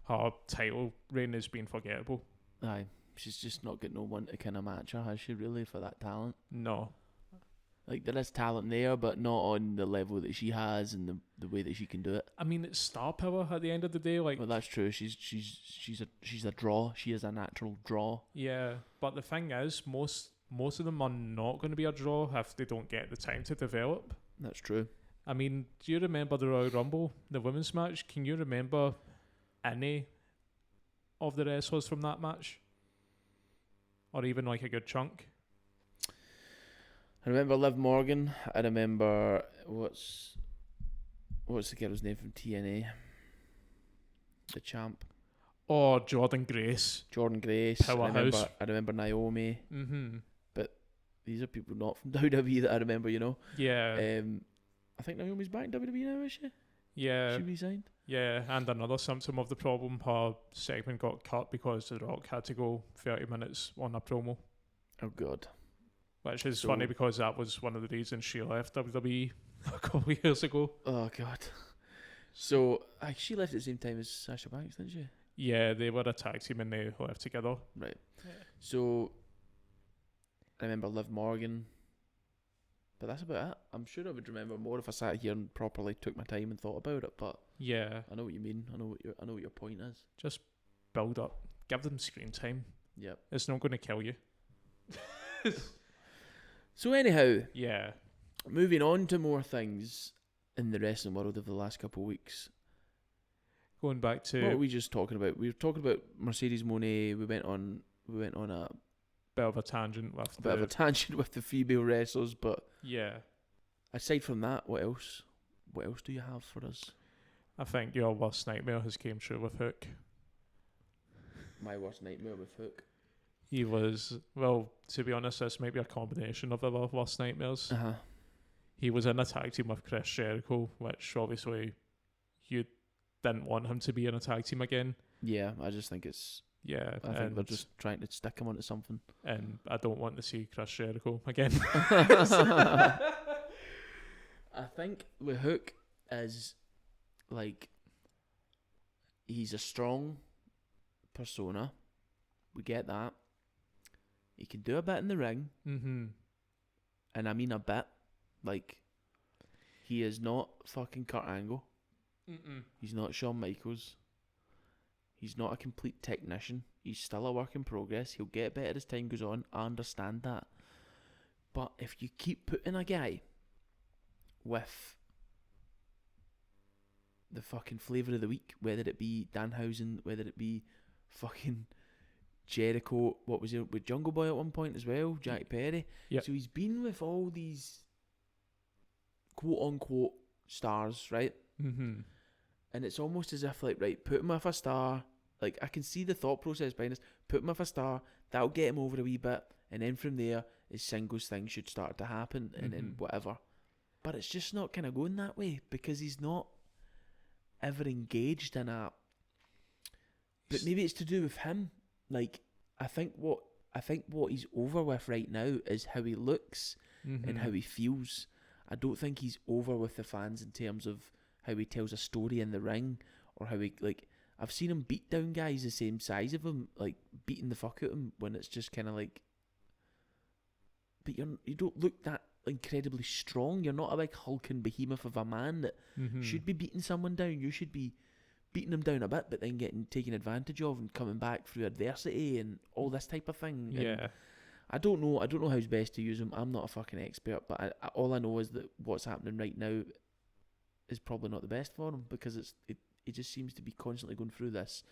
her title reign has been forgettable. Aye, she's just not got no one to kind of match her, has she, really, for that talent? No. Like, there is talent there, but not on the level that she has and the way that she can do it. I mean, it's star power at the end of the day. Like, well, that's true. She's a draw. She is a natural draw. Yeah, but the thing is, most of them are not going to be a draw if they don't get the time to develop. That's true. I mean, do you remember the Royal Rumble, the women's match? Can you remember any of the wrestlers from that match? Or even like a good chunk? I remember Liv Morgan. I remember what's the girl's name from TNA? The champ. Oh, Jordan Grace. Powerhouse. I remember Naomi. Mm-hmm. But these are people not from WWE that I remember, you know. Yeah. I think Naomi's back in WWE now, is she? Yeah. She resigned. Yeah, and another symptom of the problem, her segment got cut because The Rock had to go 30 minutes on a promo. Oh, God. Which is funny because that was one of the reasons she left WWE a couple of years ago. Oh, God. So, she left at the same time as Sasha Banks, didn't she? Yeah, they were a tag team and they left together. Right. Yeah. So, I remember Liv Morgan. But that's about it. I'm sure I would remember more if I sat here and properly took my time and thought about it, but yeah, I know what you mean. I know what your point is. Just build up. Give them screen time. Yep. It's not going to kill you. So anyhow, yeah. Moving on to more things in the wrestling world of the last couple of weeks. Going back to what were we just talking about? We were talking about Mercedes Mone. We went on a bit of a tangent with the female wrestlers, but yeah. Aside from that, what else? What else do you have for us? I think your worst nightmare has came true with Hook. My worst nightmare with Hook. He was, well, to be honest, this might be a combination of our worst nightmares. Uh-huh. He was in a tag team with Chris Jericho, which obviously you didn't want him to be in a tag team again. Yeah, I just think it's... Yeah. I think they're just trying to stick him onto something. And I don't want to see Chris Jericho again. I think with Hook, is like he's a strong persona. We get that. He can do a bit in the ring. Mm-hmm. And I mean a bit. Like, he is not fucking Kurt Angle. Mm-mm. He's not Shawn Michaels. He's not a complete technician. He's still a work in progress. He'll get better as time goes on. I understand that. But if you keep putting a guy with the fucking flavour of the week, whether it be Danhausen, whether it be fucking Jericho, what was it with Jungle Boy at one point as well, Jack Perry. Yep. So he's been with all these quote unquote stars, right? Mm-hmm. And it's almost as if like, right, put him with a star. Like, I can see the thought process behind this. Put him with a star, that'll get him over a wee bit, and then from there his singles thing should start to happen, and then whatever. But it's just not kind of going that way, because he's not ever engaged in a. But maybe it's to do with him. Like, I think what he's over with right now is how he looks and how he feels. I don't think he's over with the fans in terms of how he tells a story in the ring, or how he, like, I've seen him beat down guys the same size of him, like beating the fuck out of him, when it's just kind of like, but you don't look that incredibly strong. You're not a big hulking behemoth of a man that should be beating someone down. You should be beating them down a bit, but then getting taken advantage of and coming back through adversity and all this type of thing. Yeah. And I don't know how's best to use him. I'm not a fucking expert, but all I know is that what's happening right now is probably not the best for him, because it just seems to be constantly going through this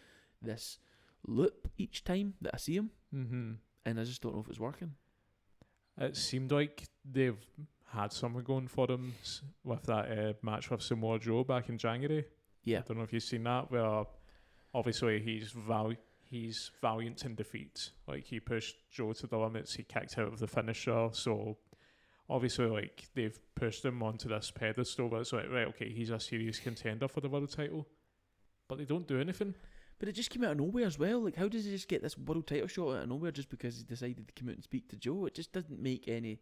loop each time that I see him, and I just don't know if it's working. It seemed like they've had something going for them with that match with Samoa Joe back in January. Yeah. I don't know if you've seen that, where obviously he's valiant in defeat. Like, he pushed Joe to the limits, he kicked out of the finisher, so obviously, like, they've pushed him onto this pedestal where it's like, right, okay, he's a serious contender for the world title. But they don't do anything. But it just came out of nowhere as well. Like, how does he just get this world title shot out of nowhere just because he decided to come out and speak to Joe? It just doesn't make any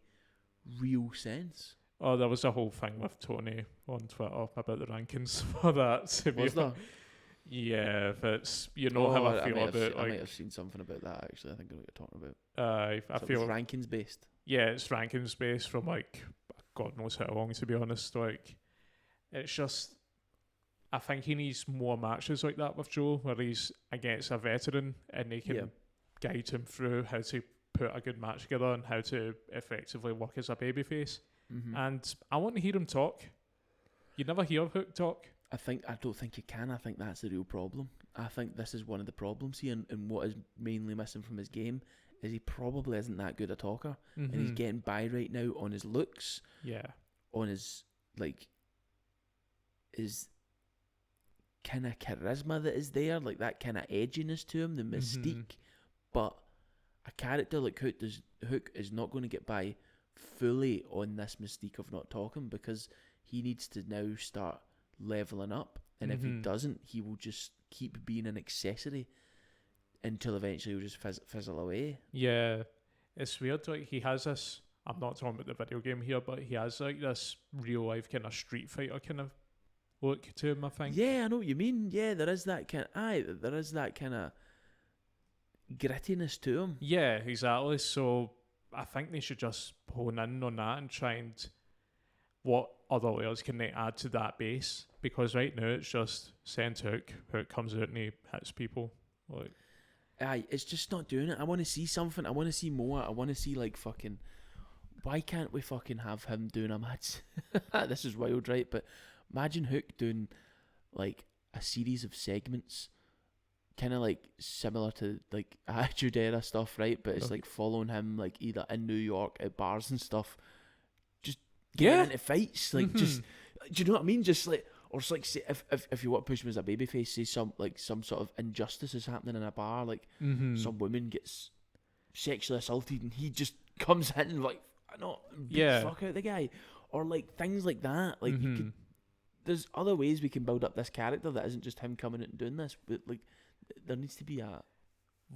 real sense. Oh, there was a whole thing with Tony on Twitter about the rankings for that. Was there? Yeah, if it's, you know how I feel about I might have seen something about that, actually. I think I know what you're talking about. I feel it's rankings based. Yeah, it's rankings based from, like, God knows how long, to be honest. Like, it's just, I think he needs more matches like that with Joe, where he's against a veteran and they can guide him through how to put a good match together and how to effectively work as a babyface. And I want to hear him talk. You never hear Hook talk. I don't think you can. I think that's the real problem. I think this is one of the problems here, and what is mainly missing from his game is he probably isn't that good a talker, and he's getting by right now on his looks, on his, like, his kind of charisma that is there, like that kind of edginess to him, the mystique. But a character like Hook is not going to get by fully on this mystique of not talking, because he needs to now start leveling up, and if he doesn't, he will just keep being an accessory until eventually he'll just fizzle away. Yeah, it's weird. Like, he has this, I'm not talking about the video game here, but he has like this real life kind of Street Fighter kind of look to him, I think. Yeah, I know what you mean. Yeah, there is that kind of grittiness to him. Yeah, exactly. So I think they should just hone in on that and try and what other layers can they add to that base, because right now it's just send Hook comes out and he hits people. Like, it's just not doing it. I want to see something. I want to see more. I want to see, like, fucking, why can't we fucking have him doing a match? This is wild, right? But imagine Hook doing, like, a series of segments, kind of like similar to, like, Attitude Era stuff, right? But it's like following him, like, either in New York at bars and stuff, just getting into fights, like, just, do you know what I mean? Just like, or it's like, say, if you want to push him as a babyface, say some sort of injustice is happening in a bar, like some woman gets sexually assaulted and he just comes in and, like, beat the fuck out of the guy, or like things like that. Like, you could, there's other ways we can build up this character that isn't just him coming out and doing this, but, like, there needs to be an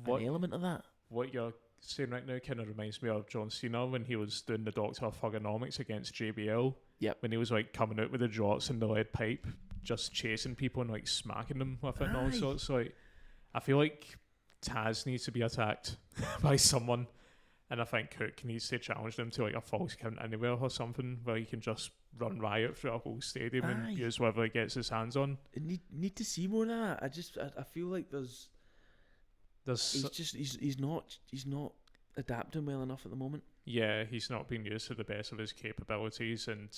element of that. What you're saying right now kind of reminds me of John Cena when he was doing the Doctor of Thugonomics against JBL. Yep. When he was like coming out with the drops and the lead pipe, just chasing people and like smacking them with it and all sorts. Like, I feel like Taz needs to be attacked by someone, and I think Hook needs to challenge them to like a false count anywhere or something where he can just run riot through a whole stadium and use whatever he gets his hands on. Need to see more of that. I feel like he's not adapting well enough at the moment. Yeah, he's not being used to the best of his capabilities, and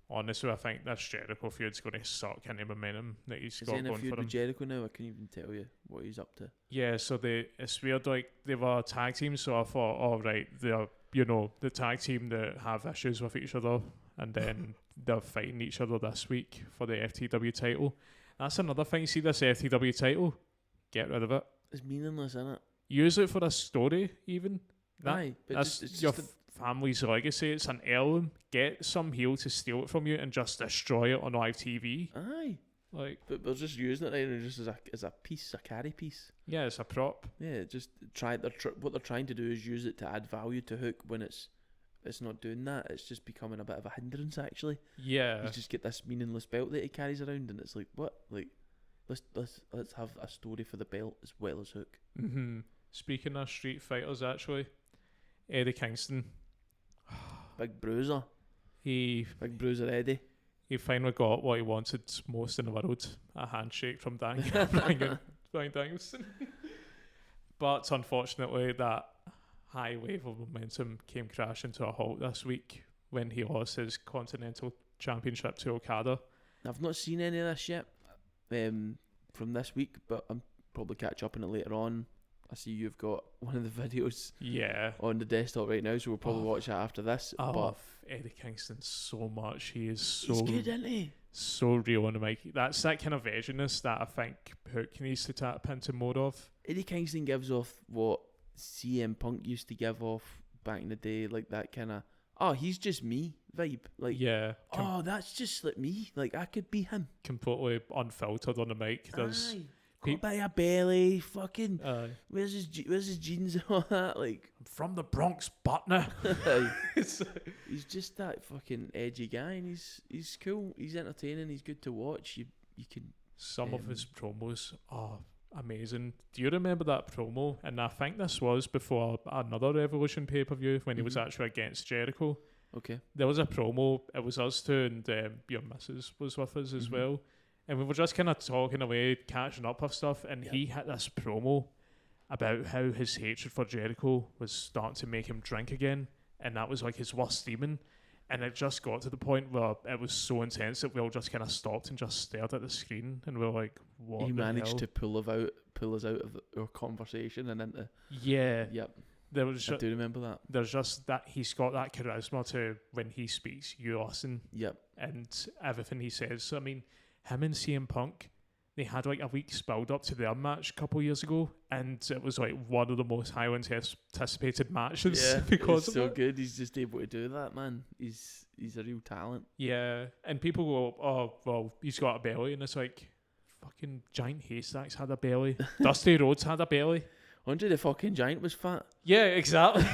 honestly, I think this Jericho feud's going to suck any momentum that he's got going for him. With Jericho now? I can't even tell you what he's up to. Yeah, so it's weird. Like, they were a tag team, so I thought, all right, they're the tag team that have issues with each other, and then they're fighting each other this week for the FTW title. That's another thing. See this FTW title? Get rid of it. It's meaningless, isn't it? Use it for a story, even. But that's it's your family's legacy. It's an heirloom. Get some heel to steal it from you and just destroy it on live TV. Like, but they're just using it right just as a piece, a carry piece. Yeah, it's a prop. Yeah, just what they're trying to do is use it to add value to Hook when it's not doing that. It's just becoming a bit of a hindrance, actually. Yeah. You just get this meaningless belt that he carries around, and it's like, what? Like, let's have a story for the belt as well as Hook. Mm-hmm. Speaking of street fighters, actually, Eddie Kingston, Big Bruiser Eddie. He finally got what he wanted most in the world: a handshake from Brian Danielson. But unfortunately, that high wave of momentum came crashing to a halt this week when he lost his Continental Championship to Okada. I've not seen any of this yet from this week, but I'm probably catch up on it later on. I see you've got one of the videos on the desktop right now, so we'll probably watch that after this. I but love Eddie Kingston so much. He's good, isn't he? So real on the mic. That's that kind of edginess that I think Hook needs to tap into more of. Eddie Kingston gives off what CM Punk used to give off back in the day, like that kind of he's just me vibe. Like, that's just like me. Like, I could be him. Completely unfiltered on the mic. There's by a belly, fucking. Where's his jeans and all that? Like, I'm from the Bronx, Butner. He's just that fucking edgy guy, and he's cool. He's entertaining. He's good to watch. You can. Some of his promos are amazing. Do you remember that promo? And I think this was before another Revolution pay-per-view when he was actually against Jericho. Okay. There was a promo. It was us two, and your missus was with us as well. And we were just kind of talking away, catching up with stuff, and he had this promo about how his hatred for Jericho was starting to make him drink again, and that was like his worst demon. And it just got to the point where it was so intense that we all just kind of stopped and just stared at the screen, and we were like, what he the managed hell? to pull us out of our conversation and into... Yeah. Yep. I do remember that. There's just that he's got that charisma to when he speaks, you listen. Yep. And everything he says. So, I mean, him and CM Punk, they had like a week's build up to their match a couple of years ago, and it was like one of the most highly anticipated matches. Yeah, because he's so good. He's just able to do that, man. He's a real talent. Yeah, and people go, oh, well, he's got a belly, and it's like, fucking Giant Haystacks had a belly. Dusty Rhodes had a belly. Andre the fucking Giant was fat. Yeah, exactly.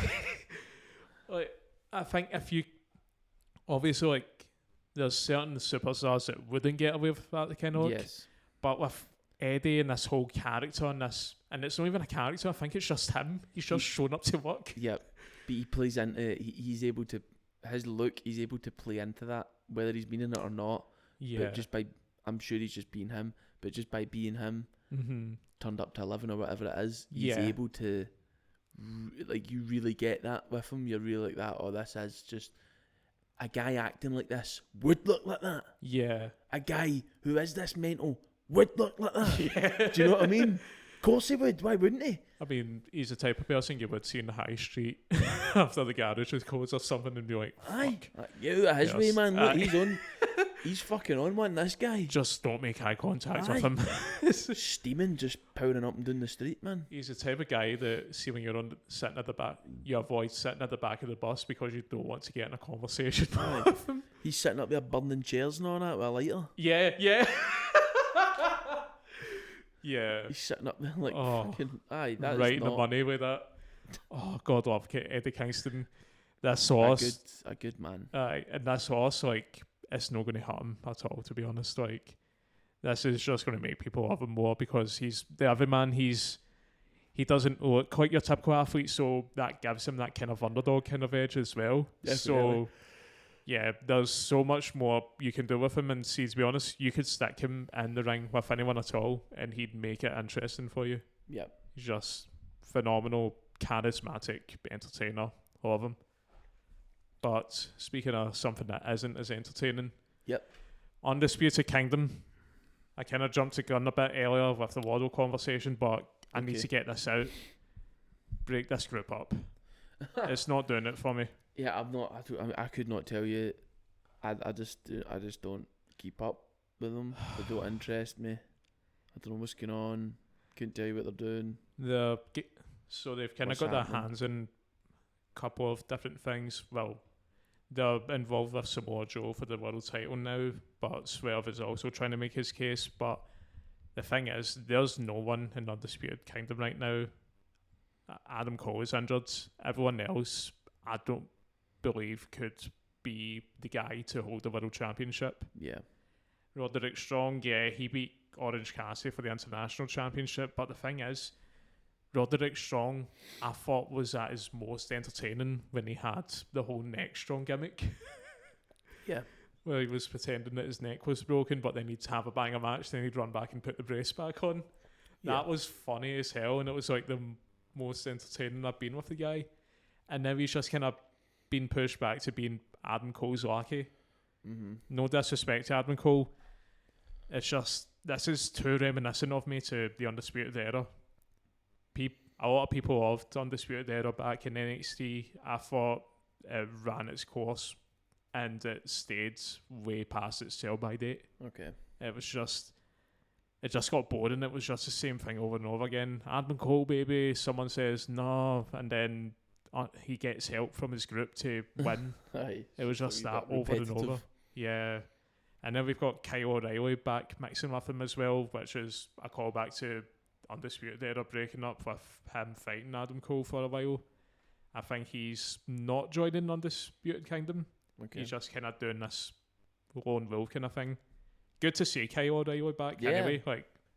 Like, I think if you, obviously, like, there's certain superstars that wouldn't get away with that kind of look. Yes. But with Eddie and this whole character and this, and it's not even a character, I think it's just him. He's just shown up to work. Yep. But he plays into, he's able to, his look, he's able to play into that, whether he's been in it or not. Yeah. But just by, I'm sure he's just being him, but just by being him, turned up to 11 or whatever it is, he's able to, like, you really get that with him. You're really like that, oh, this is just... A guy acting like this would look like that. Yeah. A guy who is this mental would look like that. Yeah. Do you know what I mean? Of course he would. Why wouldn't he? I mean, he's the type of person you would see in the high street after the garage with codes or something and be like, fuck. Aye. Yeah, his way, man. Look, he's on. He's fucking on one, this guy. Just don't make eye contact with him. Steaming, just powering up and down the street, man. He's the type of guy that, see when you're sitting at the back, you avoid sitting at the back of the bus because you don't want to get in a conversation with him. He's sitting up there burning chairs and all that with a lighter. Yeah. Yeah. He's sitting up there like fucking... Aye, that's right in the money with that. Oh, God love Eddie Kingston. That sauce. A good man. And that sauce, like, it's not going to hurt him at all, to be honest. Like, this is just going to make people love him more because he's the everyman. He doesn't look like your typical athlete, so that gives him that kind of underdog kind of edge as well. Definitely. So, yeah, there's so much more you can do with him. And see, to be honest, you could stick him in the ring with anyone at all, and he'd make it interesting for you. Yep. He's just phenomenal, charismatic entertainer. Love him. But speaking of something that isn't as entertaining, yep, Undisputed Kingdom. I kind of jumped the gun a bit earlier with the Waddle conversation, but I need to get this out. Break this group up. It's not doing it for me. Yeah, I'm not. I could not tell you. I just don't keep up with them. They don't interest me. I don't know what's going on. Couldn't tell you what they're doing. So they've kind of got their hands in a couple of different things. Well, they're involved with Samoa Joe for the world title now, but Swerve is also trying to make his case. But the thing is, there's no one in Undisputed Kingdom right now. Adam Cole is injured. Everyone else, I don't believe, could be the guy to hold the world championship. Yeah. Roderick Strong, yeah, he beat Orange Cassidy for the international championship. But the thing is, Roderick Strong, I thought, was at his most entertaining when he had the whole neck strong gimmick. Yeah. Where he was pretending that his neck was broken, but then he'd have a banger match, then he'd run back and put the brace back on. Yeah. That was funny as hell, and it was like the most entertaining I've been with the guy. And now he's just kind of been pushed back to being Adam Cole's lackey. Mm-hmm. No disrespect to Adam Cole. It's just, this is too reminiscent of me to the Undisputed Era. A lot of people loved Undisputed Era back in NXT. I thought it ran its course and it stayed way past its sell-by date. Okay. It just got boring. It was just the same thing over and over again. Adam Cole, baby. Someone says no, and then he gets help from his group to win. It was just that over and over. Yeah. And then we've got Kyle O'Reilly back mixing with him as well, which is a callback to Undisputed Era breaking up with him fighting Adam Cole for a while. I think he's not joining Undisputed Kingdom. Okay. He's just kind of doing this lone wolf kind of thing. Good to see Kyle O'Reilly back anyway.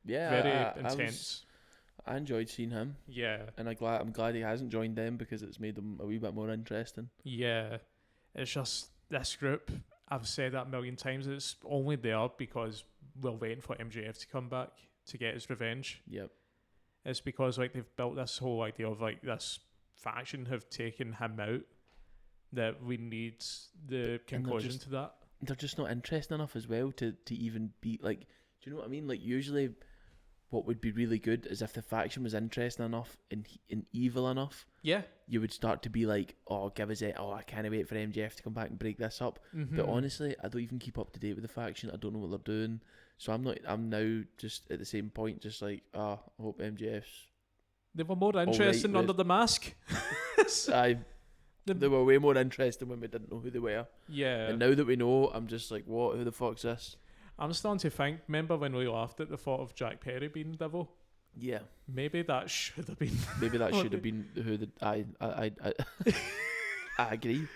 Very intense. I enjoyed seeing him. Yeah. And I'm glad he hasn't joined them because it's made them a wee bit more interesting. Yeah. It's just this group, I've said that a million times, it's only there because we're waiting for MJF to come back to get his revenge. Yep. It's because like they've built this whole idea of like this faction have taken him out that we need the conclusion to that. They're just not interesting enough as well to even be like, do you know what I mean? Like usually what would be really good is if the faction was interesting enough and evil enough. Yeah. You would start to be like, oh, give us it. Oh, I can't wait for MJF to come back and break this up. Mm-hmm. But honestly, I don't even keep up to date with the faction. I don't know what they're doing. So I'm now just at the same point, just like, I hope MJF's. They were more interesting under the mask. They were way more interesting when we didn't know who they were. Yeah. And now that we know, I'm just like, what? Who the fuck's this? I'm starting to think, remember when we laughed at the thought of Jack Perry being the devil? Yeah. Maybe that should have been. Maybe that should have been who I agree.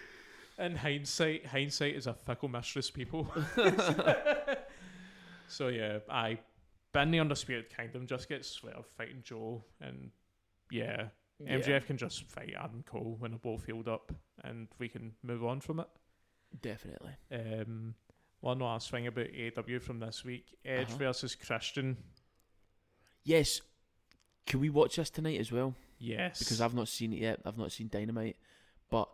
In hindsight is a fickle mistress, people. So yeah, been the Undisputed Kingdom, just get Swerve fighting Joe, and MJF can just fight Adam Cole when they're both healed up, and we can move on from it. Definitely. One last thing about AEW from this week: Edge versus Christian. Yes. Can we watch this tonight as well? Yes. Because I've not seen it yet. I've not seen Dynamite, but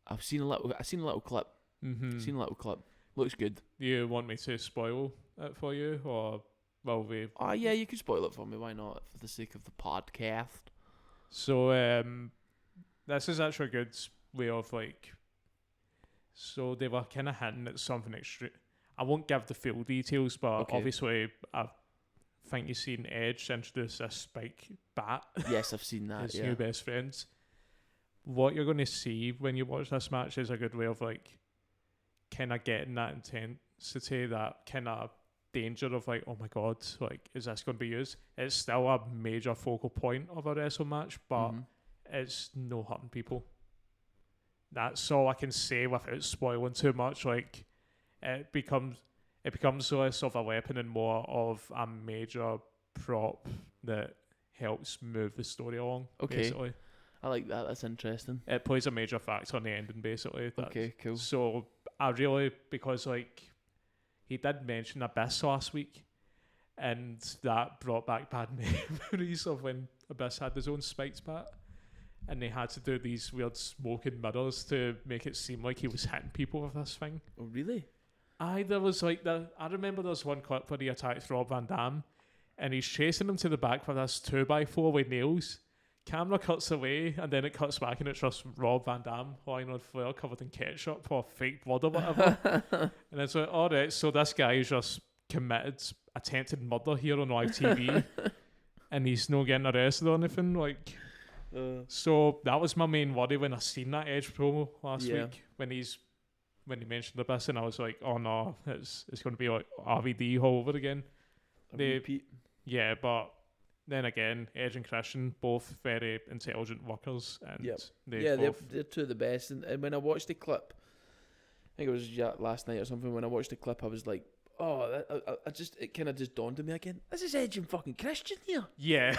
I've seen a little clip. Mm-hmm. Seen a little clip. Looks good. Do you want me to spoil it for you, or will we? Oh yeah, you can spoil it for me. Why not? For the sake of the podcast. So this is actually a good way of like. So they were kind of hinting at something extreme. I won't give the full details, but obviously I think you've seen Edge introduce a spike bat. Yes, I've seen that. His new best friends. What you're going to see when you watch this match is a good way of like kind of getting that intensity, that kind of danger of like, oh my god, like is this going to be used? It's still a major focal point of a wrestle match, but it's no hurting people. That's all I can say without spoiling too much. Like, it becomes less of a weapon and more of a major prop that helps move the story along. Okay. Basically. I like that. That's interesting. It plays a major factor on the ending, basically. Okay, cool. So I really, because like he did mention Abyss last week, and that brought back bad memories of when Abyss had his own spiked bat, and they had to do these weird smoking mirrors to make it seem like he was hitting people with this thing. Oh, really? I remember there's one clip where he attacked Rob Van Dam, and he's chasing him to the back with this 2x4 with nails. Camera cuts away, and then it cuts back, and it's just Rob Van Dam lying on Flair covered in ketchup or fake blood or whatever. And it's like, all right, so this guy is just committed attempted murder here on live TV, and he's not getting arrested or anything. Like, so that was my main worry when I seen that Edge promo last week when he mentioned the best, and I was like, oh no, it's going to be like RVD all over again. Repeat. Yeah, but then again, Edge and Christian, both very intelligent workers, and they're two of the best. And when I watched the clip, I think it was last night or something. When I watched the clip, I was like, "Oh, it kind of just dawned on me again. This is Edge and fucking Christian here. Yeah,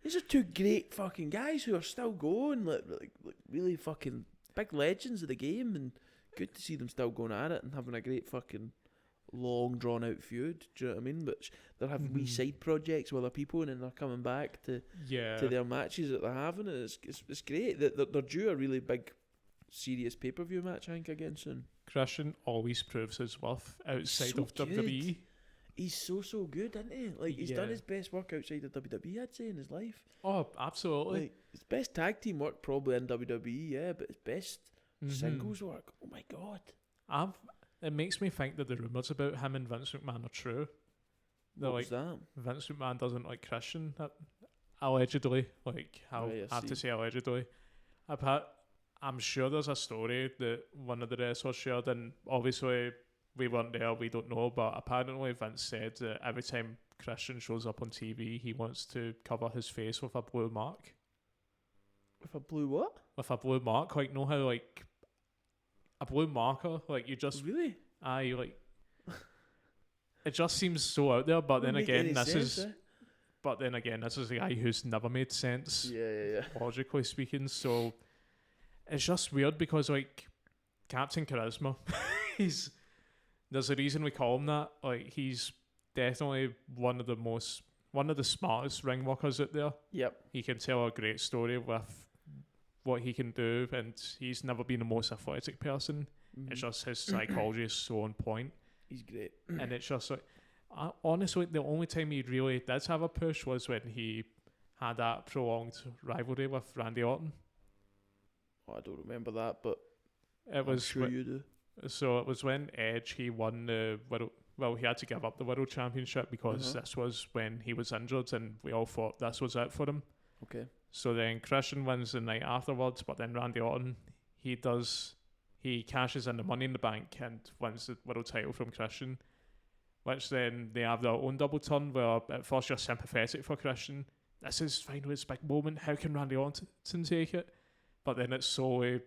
these are two great fucking guys who are still going, like really fucking big legends of the game, and good to see them still going at it and having a great fucking long drawn out feud. Do you know what I mean? But they're having wee side projects with other people, and then they're coming back to their matches that they're having. And it's great. They're due a really big, serious pay-per-view match, I think, again soon. Christian always proves his worth outside of WWE. He's so good, isn't he? Like, he's done his best work outside of WWE, I'd say, in his life. Oh, absolutely. Like, his best tag team work probably in WWE, but his best singles work, oh my god. It makes me think that the rumours about him and Vince McMahon are true. What was that? Vince McMahon doesn't like Christian, allegedly. Like, I have to say allegedly. I'm sure there's a story that one of the wrestlers shared, and obviously we weren't there, we don't know, but apparently Vince said that every time Christian shows up on TV, he wants to cover his face with a blue mark. With a blue what? With a blue mark, like, know how, like, a blue marker, like, you just... Really? Like... It just seems so out there, but then again, this is... But then again, this is a guy who's never made sense, logically speaking, so... It's just weird because, like, Captain Charisma, there's a reason we call him that. Like, he's definitely one of the smartest ring workers out there. Yep. He can tell a great story with what he can do, and he's never been the most athletic person. Mm-hmm. It's just his psychology is so on point. He's great. And it's just like, honestly, the only time he really did have a push was when he had that prolonged rivalry with Randy Orton. Oh, I don't remember that, but I'm sure you do. So it was when Edge, he won the world. Well, he had to give up the World Championship because this was when he was injured, and we all thought this was it for him. Okay. So then Christian wins the night afterwards, but then Randy Orton, he cashes in the Money in the Bank and wins the world title from Christian, which then they have their own double turn where at first you're sympathetic for Christian. This is finally his big moment. How can Randy Orton take it? But then it's slowly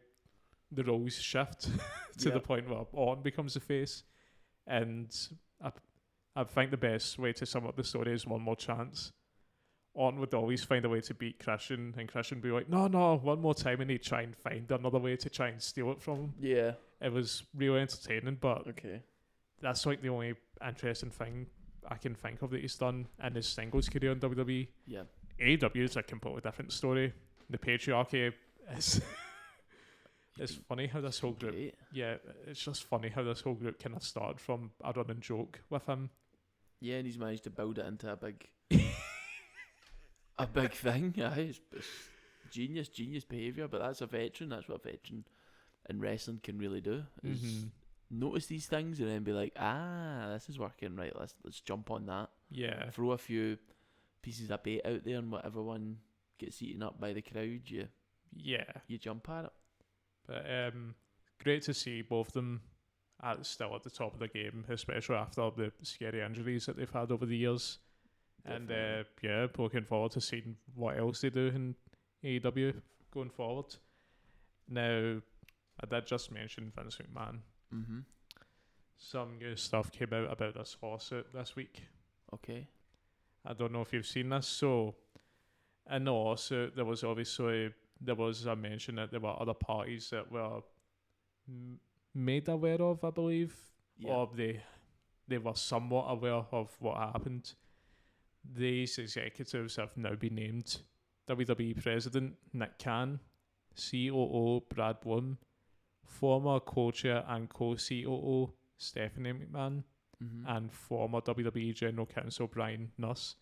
the roles shift to the point where Orton becomes the face. And I think the best way to sum up the story is one more chance. Orton would always find a way to beat Christian, and Christian would be like, no, one more time, and he'd try and find another way to try and steal it from him. Yeah. It was really entertaining, but that's like the only interesting thing I can think of that he's done in his singles career in WWE. Yeah. AEW is a completely different story. The patriarchy is... It's funny how this whole group... Yeah, it's just funny how this whole group kind of started from a running joke with him. Yeah, and he's managed to build it into a big... a big thing. It's genius behaviour, but that's a veteran. That's what a veteran in wrestling can really do, is notice these things and then be like, this is working, right, let's jump on that. Yeah. Throw a few pieces of bait out there, and whatever one gets eaten up by the crowd, you jump at it. But great to see both of them still at the top of the game, especially after the scary injuries that they've had over the years. Definitely. And looking forward to seeing what else they do in AEW going forward. Now, I did just mention Vince McMahon. Mm-hmm. Some new stuff came out about this lawsuit this week. Okay. I don't know if you've seen this. So, in the lawsuit, there was a mention that there were other parties that were made aware of, I believe, or they were somewhat aware of what happened. These executives have now been named: WWE President Nick Khan, COO Brad Bloom, former co-chair and co-COO Stephanie McMahon, and former WWE General Counsel Brian Nuss.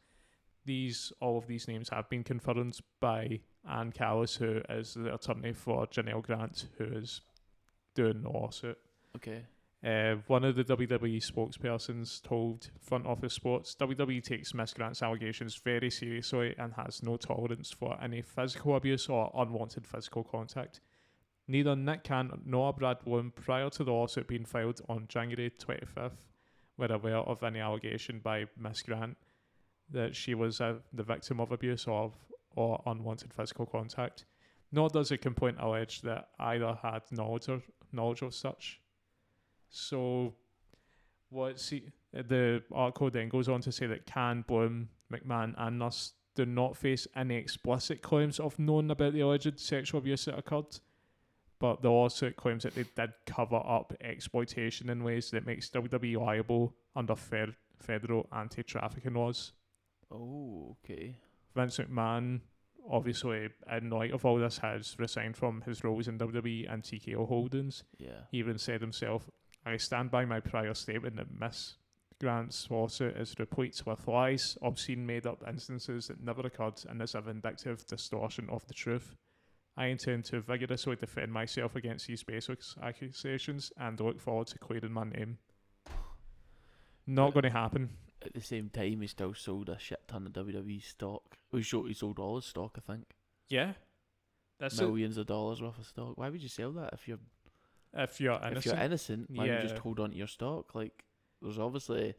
All of these names have been confirmed by Ann Callis, who is the attorney for Janelle Grant, who is doing the lawsuit. Okay. One of the WWE spokespersons told Front Office Sports, WWE takes Miss Grant's allegations very seriously and has no tolerance for any physical abuse or unwanted physical contact. Neither Nick Khan nor Brad Bloom, prior to the lawsuit being filed on January 25th, were aware of any allegation by Miss Grant that she was the victim of abuse or unwanted physical contact. Nor does the complaint allege that either had knowledge of such. So, the article then goes on to say that Khan, Bloom, McMahon, and Nuss do not face any explicit claims of knowing about the alleged sexual abuse that occurred, but the lawsuit claims that they did cover up exploitation in ways that makes WWE liable under federal anti-trafficking laws. Oh, okay. Vince McMahon, obviously, in light of all this, has resigned from his roles in WWE and TKO Holdings. Yeah. He even said himself, "I stand by my prior statement that Miss Grant's lawsuit is replete with lies, obscene made-up instances that never occurred, and is a vindictive distortion of the truth. I intend to vigorously defend myself against these baseless accusations and look forward to clearing my name." Not going to happen. At the same time, he still sold a shit ton of WWE stock. He sold all his stock, I think. Yeah. That's millions of dollars worth of stock. Why would you sell that if you're innocent? If you're innocent, why would you just hold on to your stock? Like, there's obviously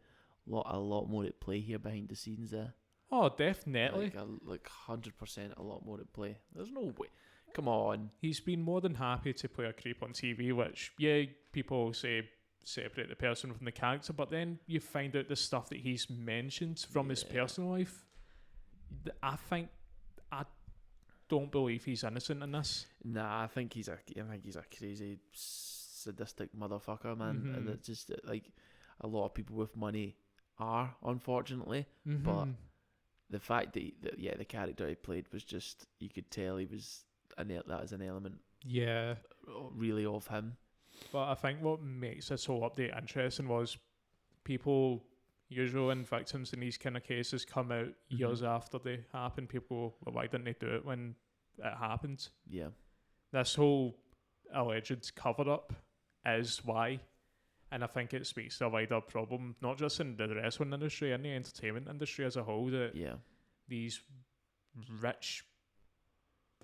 a lot more at play here behind the scenes there. Oh, definitely. Like 100% a lot more at play. There's no way. Come on. He's been more than happy to play a creep on TV, which, people say separate the person from the character, but then you find out the stuff that he's mentioned from his personal life. I don't believe he's innocent in this. Nah, I think he's a crazy, sadistic motherfucker, man. And it's just like a lot of people with money are, unfortunately. But the fact that the character he played was just, you could tell he was that was an element. Yeah. Really of him. But I think what makes this whole update interesting was people, usually when victims in these kind of cases come out years after they happen, people go, well, why didn't they do it when it happened? Yeah. This whole alleged cover-up is why. And I think it speaks to a wider problem, not just in the wrestling industry, in the entertainment industry as a whole, that these rich,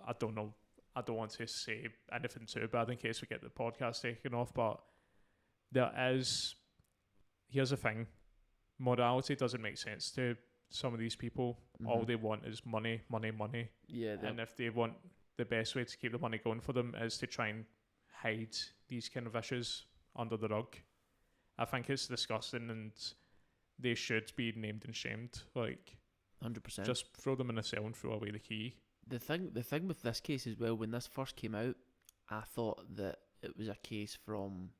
I don't want to say anything too bad in case we get the podcast taken off, but here's the thing, morality doesn't make sense to some of these people. All they want is money. Yeah. And if they want, the best way to keep the money going for them is to try and hide these kind of issues under the rug. I think it's disgusting and they should be named and shamed. Like, 100%. Just throw them in a cell and throw away the key. The thing with this case as well, when this first came out, I thought that it was a case from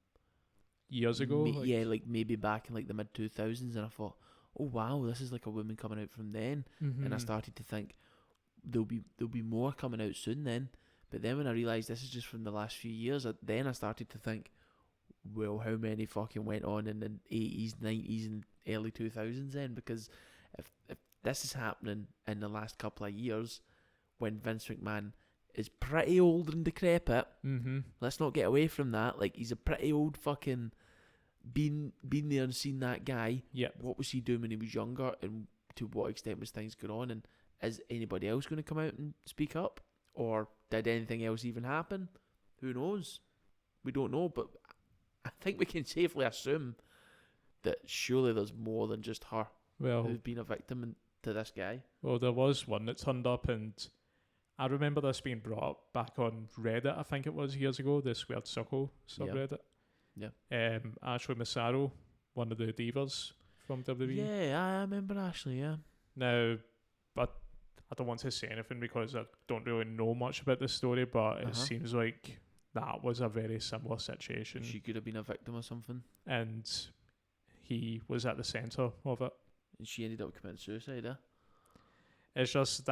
years ago. Like maybe back in like the mid 2000s, and I thought, oh wow, this is like a woman coming out from then, and I started to think there'll be more coming out soon then. But then when I realised this is just from the last few years, then I started to think, well, how many fucking went on in the 80s, 90s, and early 2000s then? Because if this is happening in the last couple of years, when Vince McMahon is pretty old and decrepit, let's not get away from that. Like, he's a pretty old fucking been there and seen that guy. Yep. What was he doing when he was younger, and to what extent was things going on? And is anybody else going to come out and speak up? Or did anything else even happen? Who knows? We don't know, but I think we can safely assume that surely there's more than just her who's been a victim to this guy. Well, there was one that turned up, and I remember this being brought up back on Reddit, I think it was years ago, the Squared Circle subreddit. Yeah. Ashley Massaro, one of the divas from WWE. Yeah, I remember Ashley, yeah. Now, but I don't want to say anything because I don't really know much about the story, but it seems like that was a very similar situation. She could have been a victim of something. And he was at the centre of it. And she ended up committing suicide, It's just,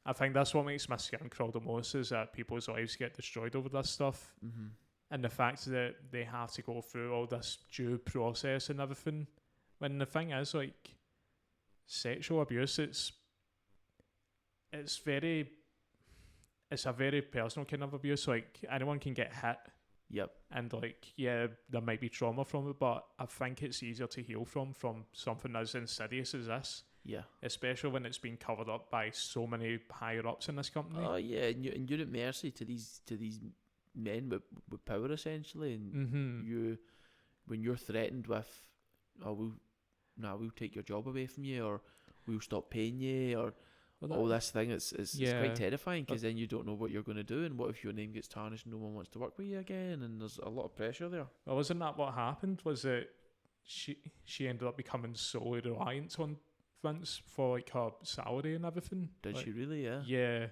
I think that's what makes my skin crawl the most, is that people's lives get destroyed over this stuff. Mm-hmm. And the fact that they have to go through all this due process and everything. When the thing is, like, sexual abuse, it's a very personal kind of abuse. Like, anyone can get hit. Yep. And, like, yeah, there might be trauma from it, but I think it's easier to heal from something as insidious as this. Yeah. Especially when it's been covered up by so many higher ups in this company. Oh yeah, and you're at mercy to these men with power, essentially, and when you're threatened with, we'll take your job away from you, or we'll stop paying you, or all this thing, it's quite terrifying, because then you don't know what you're going to do, and what if your name gets tarnished and no one wants to work with you again, and there's a lot of pressure there. Well, wasn't that what happened? Was it she ended up becoming solely reliant on Vince for like her salary and everything? Did she really? Yeah.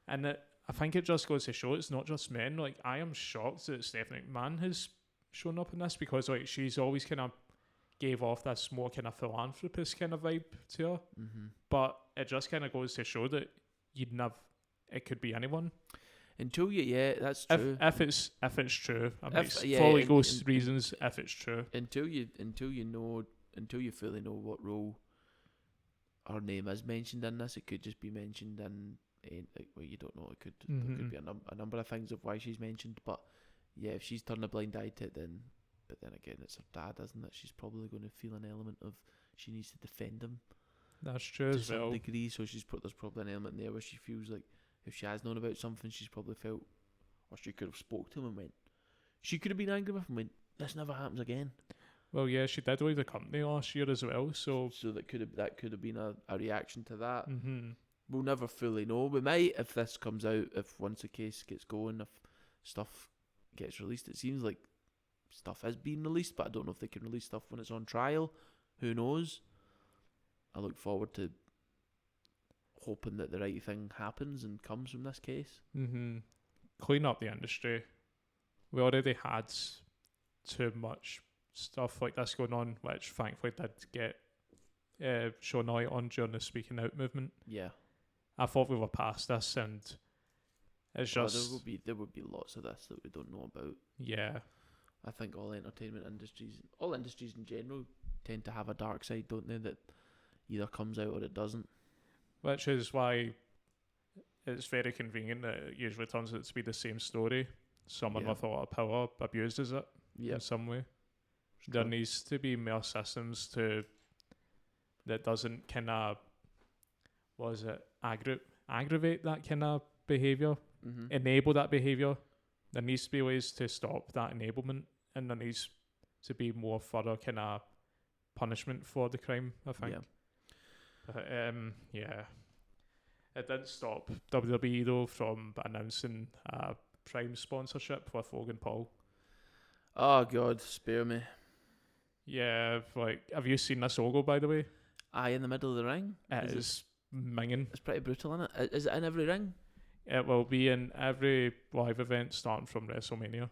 And I think it just goes to show it's not just men. Like, I am shocked that Stephanie McMahon has shown up in this, because like she's always kind of gave off this more kind of philanthropist kind of vibe to her. Mm-hmm. But it just kind of goes to show that it could be anyone. Until that's true. If it's true, I mean, for legal reasons, if it's true. Until you fully know what role her name is mentioned in this, it could just be mentioned in. You don't know. It could there could be a number of things of why she's mentioned, but yeah, if she's turned a blind eye to it, then again, it's her dad, isn't it? She's probably going to feel an element of she needs to defend him. That's true to as some well. degree. So there's probably an element there where she feels like if she has known about something, she's probably felt, or she could have spoke to him and went. She could have been angry with him and went, "This never happens again." Well, yeah, she did leave the company last year as well, so that could have been a reaction to that. Mm-hmm. We'll never fully know. We might, if this comes out, if once the case gets going, if stuff gets released. It seems like stuff is being released, but I don't know if they can release stuff when it's on trial. Who knows? I look forward to hoping that the right thing happens and comes from this case. Mm-hmm. Clean up the industry. We already had too much stuff like this going on, which thankfully did get shown light on during the Speaking Out movement. Yeah. I thought we were past this, and it's just... there would be lots of this that we don't know about. Yeah. I think all industries in general tend to have a dark side, don't they, that either comes out or it doesn't. Which is why it's very convenient that it usually turns out to be the same story. Someone with a lot of power abuses it in some way. There needs to be more systems that doesn't kind of, aggravate that kind of behaviour, enable that behaviour. There needs to be ways to stop that enablement, and there needs to be more further kind of punishment for the crime, I think. But, it didn't stop WWE though from announcing a Prime sponsorship with Logan Paul. Oh God, spare me. Yeah, like, have you seen this logo, by the way? Aye, in the middle of the ring? It is minging. It's pretty brutal, isn't it? Is it in every ring? It will be in every live event starting from WrestleMania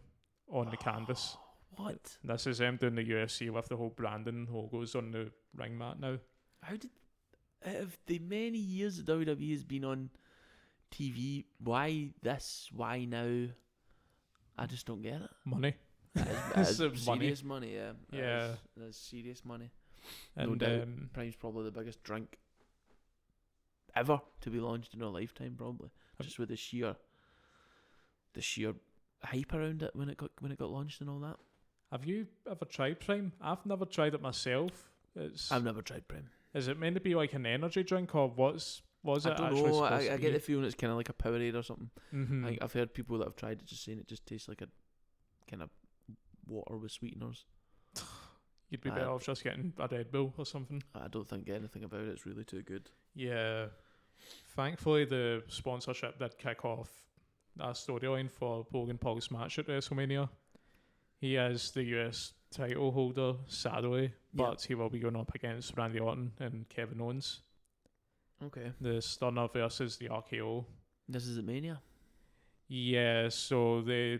on the canvas. What? This is them doing the UFC with the whole branding logos on the ring mat now. Out of the many years that WWE has been on TV, why this? Why now? I just don't get it. Money. It's serious money, yeah. Yeah. It's serious money. And no doubt, Prime's probably the biggest drink ever to be launched in our lifetime, probably. Just with the sheer hype around it when it got launched and all that. Have you ever tried Prime? I've never tried it myself. I've never tried Prime. Is it meant to be like an energy drink, or was it? I don't know. I get the feeling it's kind of like a Powerade or something. Mm-hmm. I've heard people that have tried it just saying it just tastes like a kind of water with sweeteners. You'd be better off just getting a Red Bull or something. I don't think anything about it's really too good. Yeah. Thankfully, the sponsorship did kick off a storyline for Logan Paul's match at WrestleMania. He is the US title holder, sadly, but he will be going up against Randy Orton and Kevin Owens. Okay. The Stunner versus the RKO. This is at Mania? Yeah, so they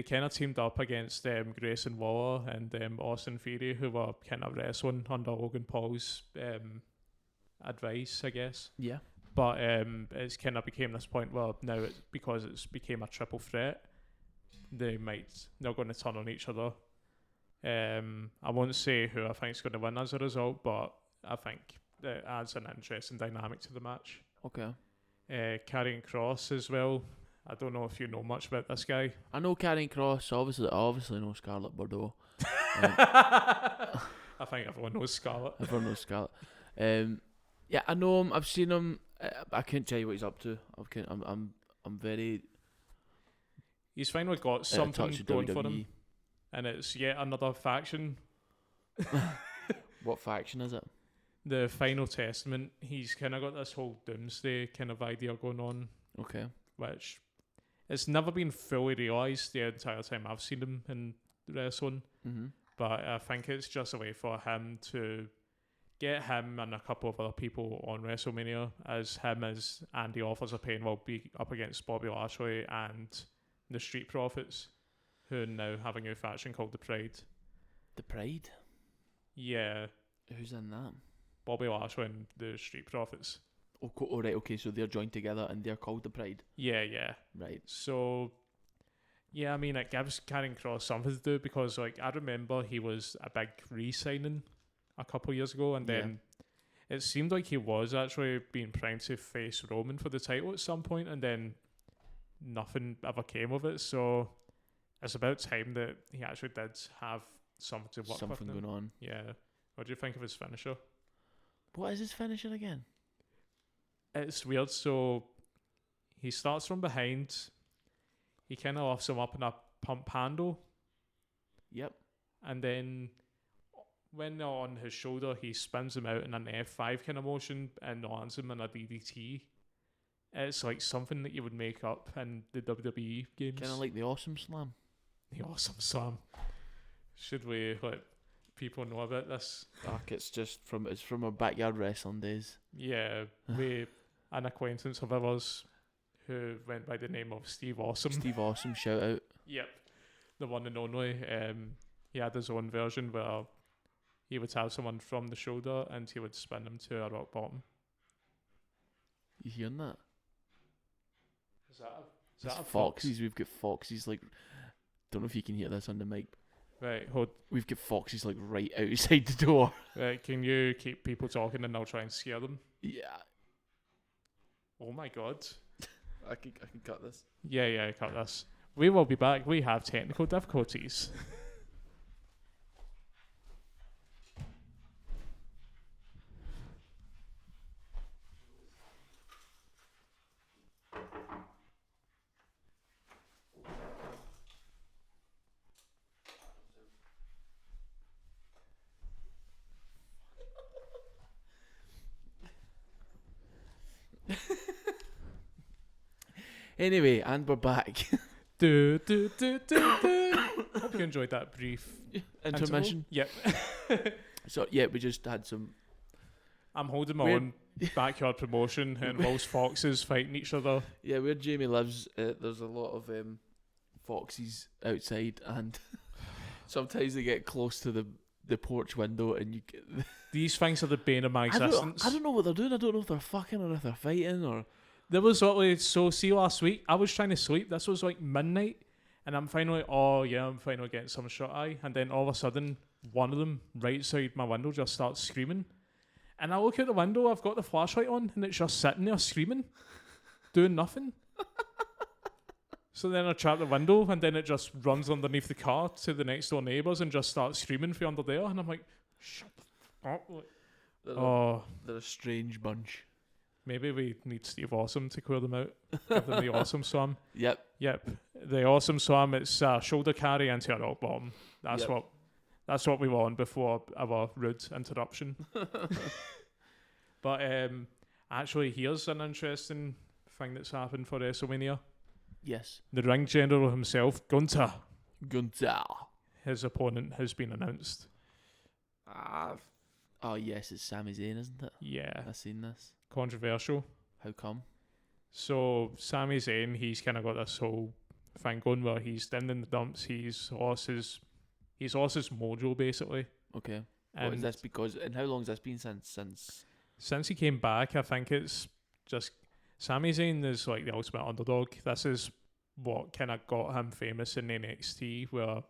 kind of teamed up against Grayson Waller and Austin Theory, who were kind of wrestling under Logan Paul's advice, I guess. Yeah. But it's kind of became this point where now because it's became a triple threat, they're going to turn on each other. I won't say who I think is going to win as a result, but I think it adds an interesting dynamic to the match. Okay. Karrion Kross as well. I don't know if you know much about this guy. I know Karrion Kross. I obviously know Scarlett Bordeaux. I think everyone knows Scarlett. Everyone knows Scarlett. Yeah, I know him. I've seen him. I can't tell you what he's up to. I'm very. He's finally got something going for WWE. him, and it's yet another faction. What faction is it? The Final Testament. He's kind of got this whole doomsday kind of idea going on. Okay. Which it's never been fully realised the entire time I've seen him in wrestling. Mm-hmm. But I think it's just a way for him to get him and a couple of other people on WrestleMania, as Andy Offers a Pain will be up against Bobby Lashley and the Street Profits, who are now have a new faction called the Pride. The Pride? Yeah. Who's in that? Bobby Lashley and the Street Profits. Oh, right, okay, so they're joined together and they're called the Pride? Yeah. Right. So, yeah, I mean, it gives Karrion Kross something to do because, like, I remember he was a big re-signing a couple of years ago, and then it seemed like he was actually being primed to face Roman for the title at some point, and then nothing ever came of it. So it's about time that he actually did have something to work with. Something going on. Yeah. What do you think of his finisher? What is his finisher again? It's weird. So he starts from behind. He kind of lifts him up in a pump handle. Yep. And then when they're on his shoulder, he spins him out in an F5 kind of motion and lands him in a DDT. It's like something that you would make up in the WWE games. Kind of like the Awesome Slam. The Awesome Slam. Should we let people know about this? Fuck, it's from our backyard wrestling days. Yeah, an acquaintance of ours who went by the name of Steve Awesome. Steve Awesome, shout out. Yep, the one and only. He had his own version where he would have someone from the shoulder and he would spin them to a rock bottom. You hearing that? Is that a Foxes? We've got Foxes, like, don't know if you can hear this on the mic. Right, hold. We've got Foxes like right outside the door. Right, can you keep people talking and I'll try and scare them? Yeah. Oh my god. I can cut this. Yeah, cut this. We will be back. We have technical difficulties. Anyway, and we're back. Hope you enjoyed that brief Intermission. Yep. So yeah, we just had some. I'm holding my own backyard promotion. It involves foxes fighting each other. Yeah, where Jamie lives, there's a lot of foxes outside, and sometimes they get close to the porch window, and you get. These things are the bane of my existence. I don't know what they're doing. I don't know if they're fucking or if they're fighting or. There was see last week, I was trying to sleep. This was like midnight, and I'm finally getting some shut eye. And then all of a sudden, one of them right outside my window just starts screaming. And I look out the window, I've got the flashlight on, and it's just sitting there screaming, doing nothing. So then I trap the window, and then it just runs underneath the car to the next door neighbours and just starts screaming from under there. And I'm like, shut up. They're a strange bunch. Maybe we need Steve Awesome to clear them out. Give them the Awesome Slam. Yep. The Awesome Slam, it's shoulder carry into a rock bottom. That's what we want before our rude interruption. But Actually, here's an interesting thing that's happened for WrestleMania. Yes. The ring general himself, Gunther, his opponent has been announced. Oh yes, it's Sami Zayn, isn't it? Yeah. I've seen this. Controversial. How come? So Sami Zayn, he's kind of got this whole thing going where he's down in the dumps. He's lost his mojo basically. Okay. And what is this because? And how long has this been since? He came back, I think it's just Sami Zayn is like the ultimate underdog. This is what kind of got him famous in NXT, where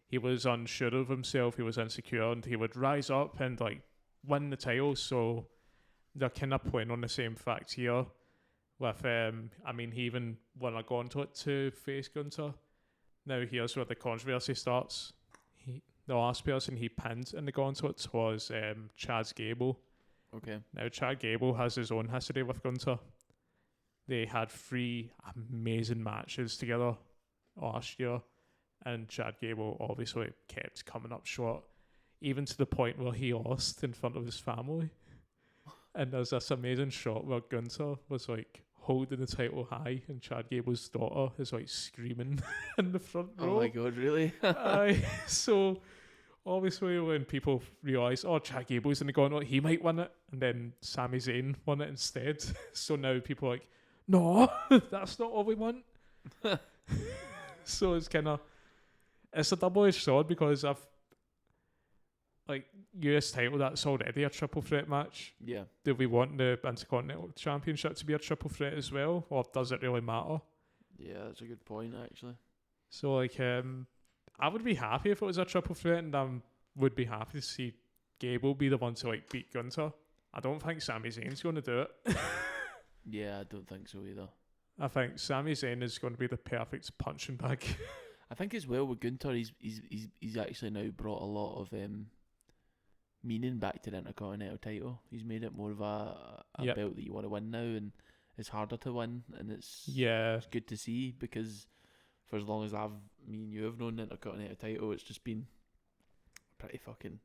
he was unsure of himself, he was insecure, and he would rise up and like win the title. So they're kind of playing on the same fact here. With he even won a gauntlet to face Gunther. Now here's where the controversy starts. The last person he pinned in the gauntlet was Chad Gable. Okay. Now Chad Gable has his own history with Gunther. They had 3 amazing matches together last year, and Chad Gable obviously kept coming up short, even to the point where he lost in front of his family. And there's this amazing shot where Gunther was like holding the title high, and Chad Gable's daughter is like screaming in the front row. Oh my god, really? So obviously when people realise, oh, Chad Gable's in the gauntlet, he might win it, and then Sami Zayn won it instead. So now people are like, no, that's not what we want. So it's a double-edged sword, because I've like US title, that's already a triple threat match. Yeah. Do we want the Intercontinental Championship to be a triple threat as well, or does it really matter? Yeah, that's a good point actually. So like I would be happy if it was a triple threat, and I would be happy to see Gable be the one to like beat Gunther. I don't think Sami Zayn's going to do it. Yeah, I don't think so either. I think Sami Zayn is going to be the perfect punching bag. I think as well with Gunther, he's actually now brought a lot of meaning back to the Intercontinental title. He's made it more of a belt that you want to win now, and it's harder to win, and it's good to see, because for as long as me and you have known the Intercontinental title, it's just been pretty fucking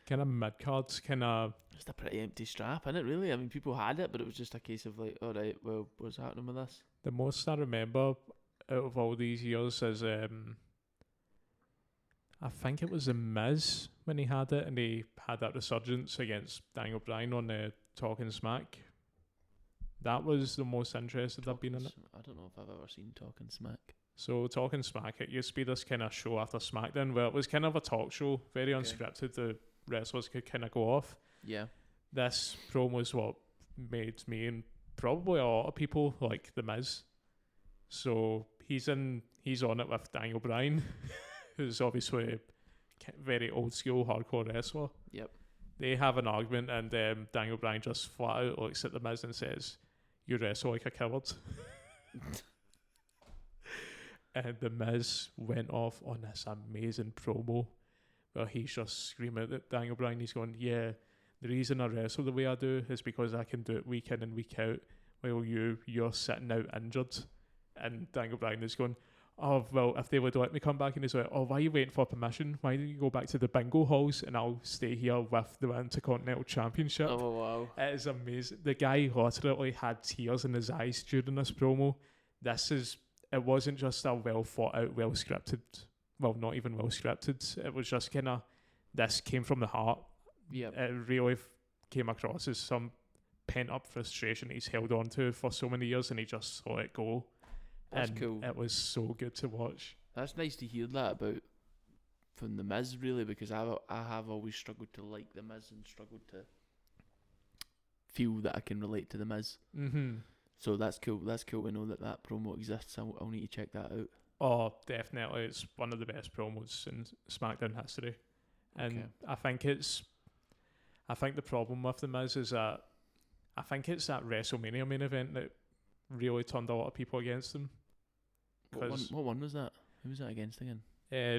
kind of mid-cards, kind of just a pretty empty strap, innit, really? I mean, people had it, but it was just a case of like, alright, well, what's happening with this? The most I remember out of all these years is I think it was The Miz when he had it, and he had that resurgence against Daniel Bryan on the Talking Smack. That was the most interested I've been in it. I don't know if I've ever seen Talking Smack. So Talking Smack, it used to be this kind of show after SmackDown where it was kind of a talk show, very unscripted. The wrestlers could kind of go off. Yeah. This promo is what made me and probably a lot of people like The Miz. So he's on it with Daniel Bryan, who's obviously a very old school hardcore wrestler. Yep. They have an argument, and Daniel Bryan just flat out looks at The Miz and says, "You wrestle like a coward." And The Miz went off on this amazing promo where he's just screaming at Daniel Bryan. He's going, yeah, the reason I wrestle the way I do is because I can do it week in and week out, while you're sitting out injured. And Daniel Bryan is going, oh, well, if they would let me come back, and he's like, oh, why are you waiting for permission? Why don't you go back to the bingo halls and I'll stay here with the Intercontinental Championship? Oh, wow. It is amazing. The guy literally had tears in his eyes during this promo. It wasn't just a well thought out, well scripted, well, not even well scripted. It was just kind of, this came from the heart. Yeah. It really came across as some pent up frustration he's held on to for so many years, and he just let it go. That's and cool. It was so good to watch. That's nice to hear that from The Miz, really, because I have always struggled to like The Miz and struggled to feel that I can relate to The Miz. Mm-hmm. So that's cool. That's cool to know that promo exists. I'll need to check that out. Oh, definitely. It's one of the best promos in SmackDown history. And I think the problem with The Miz is that I think it's that WrestleMania main event that really turned a lot of people against him. What one was that? Who was that against again?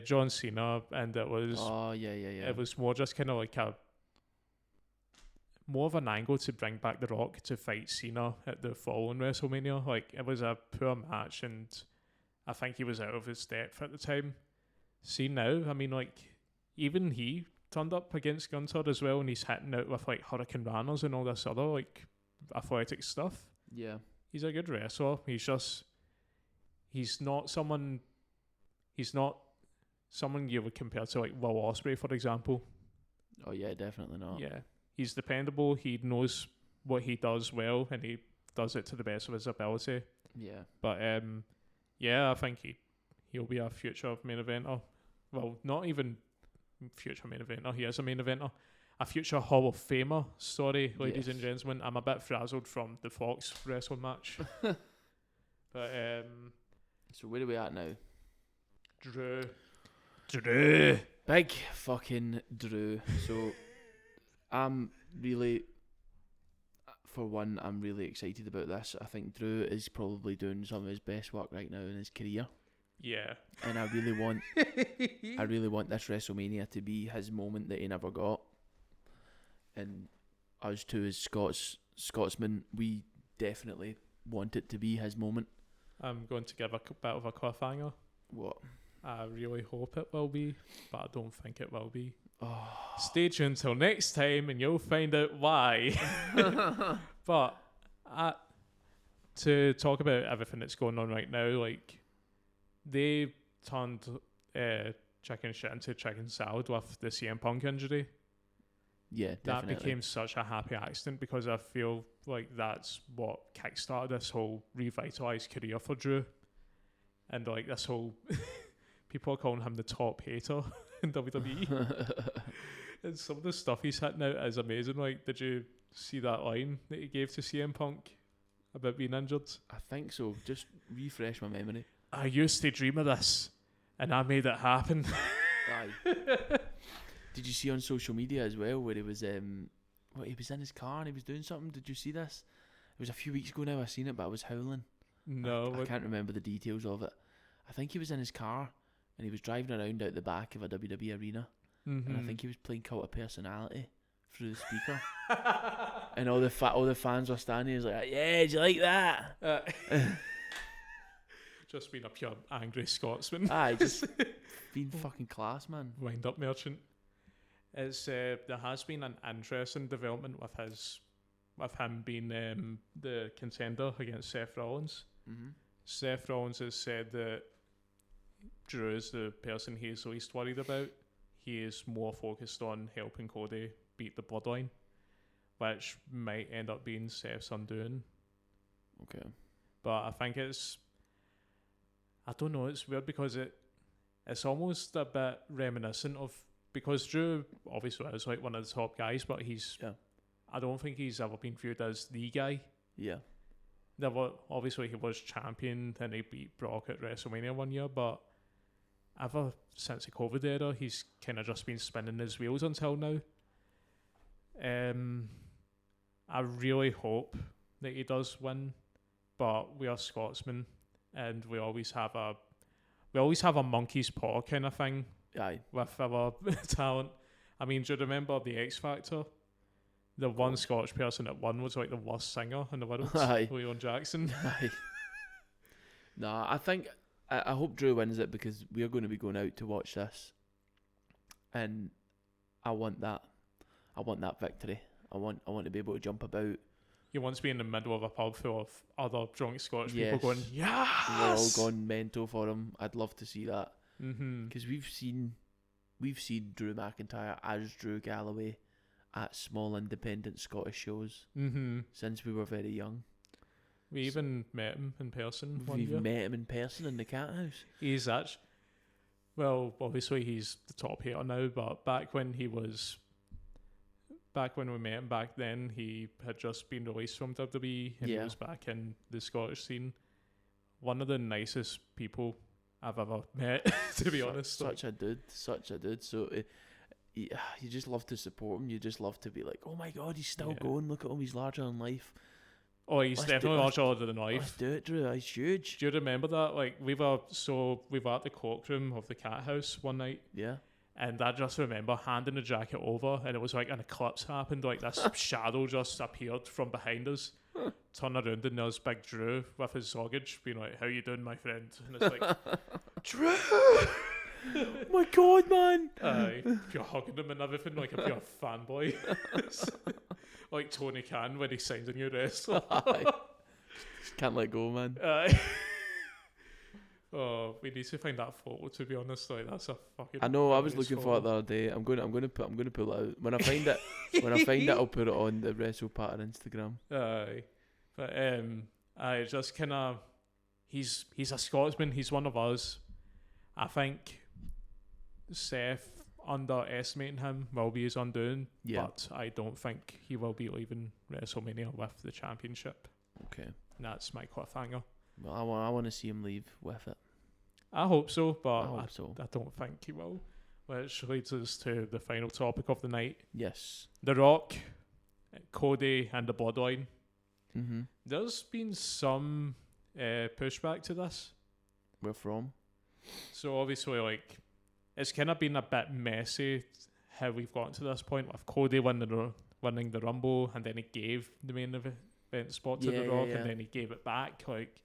John Cena, and it was... Oh, yeah. It was more just kind of like more of an angle to bring back The Rock to fight Cena at the following WrestleMania. Like, it was a poor match, and I think he was out of his depth at the time. See now, I mean, like, even he turned up against Gunther as well, and he's hitting out with like Hurricane Runners and all this other like athletic stuff. Yeah. He's a good wrestler. He's not someone you would compare to like Will Ospreay, for example. Oh yeah, definitely not. Yeah. He's dependable. He knows what he does well, and he does it to the best of his ability. Yeah. But I think he'll be a future main eventer. Well, not even future main eventer. He is a main eventer. A future Hall of Famer. Sorry, ladies and gentlemen. I'm a bit frazzled from the Fox wrestling match. But so where are we at now? Drew. Big fucking Drew. So I'm really excited about this. I think Drew is probably doing some of his best work right now in his career. Yeah. And I really want this WrestleMania to be his moment that he never got. And us two as Scotsmen, we definitely want it to be his moment. I'm going to give a bit of a cliffhanger. What? I really hope it will be, but I don't think it will be. Oh. Stay tuned till next time and you'll find out why. But to talk about everything that's going on right now, like they turned chicken shit into chicken salad with the CM Punk injury. Yeah, definitely. That became such a happy accident because I feel like that's what kickstarted this whole revitalised career for Drew. And like this whole people are calling him the top hater in WWE. And some of the stuff he's hitting out is amazing. Like, did you see that line that he gave to CM Punk about being injured? I think so. Just refresh my memory. I used to dream of this, and I made it happen. Aye. Did you see on social media as well where he was he was in his car and he was doing something? Did you see this? It was a few weeks ago now. I seen it, but I was howling. No, I can't remember the details of it. I think he was in his car and he was driving around out the back of a WWE arena, and I think he was playing Cult of Personality through the speaker, and all the fans were standing. He was like, "Yeah, do you like that?" Just being a pure angry Scotsman. Aye, just being fucking class, man. Wind up merchant. It's there has been an interesting development with him being the contender against Seth Rollins. Mm-hmm. Seth Rollins has said that Drew is the person he is least worried about. He is more focused on helping Cody beat the Bloodline, which might end up being Seth's undoing. Okay. But I think I don't know, it's weird because it's almost a bit reminiscent of, because Drew obviously is like one of the top guys, but I don't think he's ever been viewed as the guy. Yeah. Obviously he was champion and he beat Brock at WrestleMania one year, but ever since the COVID era, he's kind of just been spinning his wheels until now. I really hope that he does win, but we are Scotsmen and we always have a monkey's paw kind of thing. Aye. With our talent. I mean, do you remember the X Factor? The one Scottish person that won was like the worst singer in the world. Aye. Leon Jackson. Aye. Nah, I think I hope Drew wins it because we are going to be going out to watch this, and I want that victory. I want to be able to jump about. You want to be in the middle of a pub full of other drunk Scottish people going, yes! We're all gone mental for him. I'd love to see that. Because we've seen Drew McIntyre as Drew Galloway at small independent Scottish shows since we were very young. We even met him in person one We've year. met him in person in the Cat House. He's actually, well, obviously he's the top hater now, but back when we met him back then, he had just been released from WWE and he was back in the Scottish scene. One of the nicest people I've ever met, to be honest. Such a dude. So you just love to support him. You just love to be like, oh my God, he's still going. Look at him, he's larger than life. Oh, he's definitely larger than life. Let's do it, Drew. He's huge. Do you remember that? Like we were at the cloakroom of the Cat House one night. Yeah. And I just remember handing the jacket over, and it was like an eclipse happened. Like this shadow just appeared from behind us. Turn around and there's Big Drew with his luggage, being like, "How you doing, my friend?" And it's like, Drew. My God, man. Aye, you're hugging him and everything like a pure fanboy. like Tony Khan when he signs a new wrestler. Just can't let go, man. Oh, we need to find that photo. To be honest, like that's a fucking. I know. I was looking for it the other day. I'm gonna pull it out when I find it. When I find it, I'll put it on the Wrestle Pat on Instagram. But I just kind of. He's a Scotsman. He's one of us. I think Seth underestimating him will be his undoing. Yeah. But I don't think he will be leaving WrestleMania with the championship. Okay. And that's my cliffhanger. Well, I want to see him leave with it. I hope so, but I don't think he will. Which leads us to the final topic of the night. Yes. The Rock, Cody, and the Bloodline. Mm-hmm. There's been some pushback to this. Where from? So obviously, like, it's kind of been a bit messy how we've gotten to this point with Cody winning the Rumble, and then he gave the main event spot to The Rock, and then he gave it back. Like,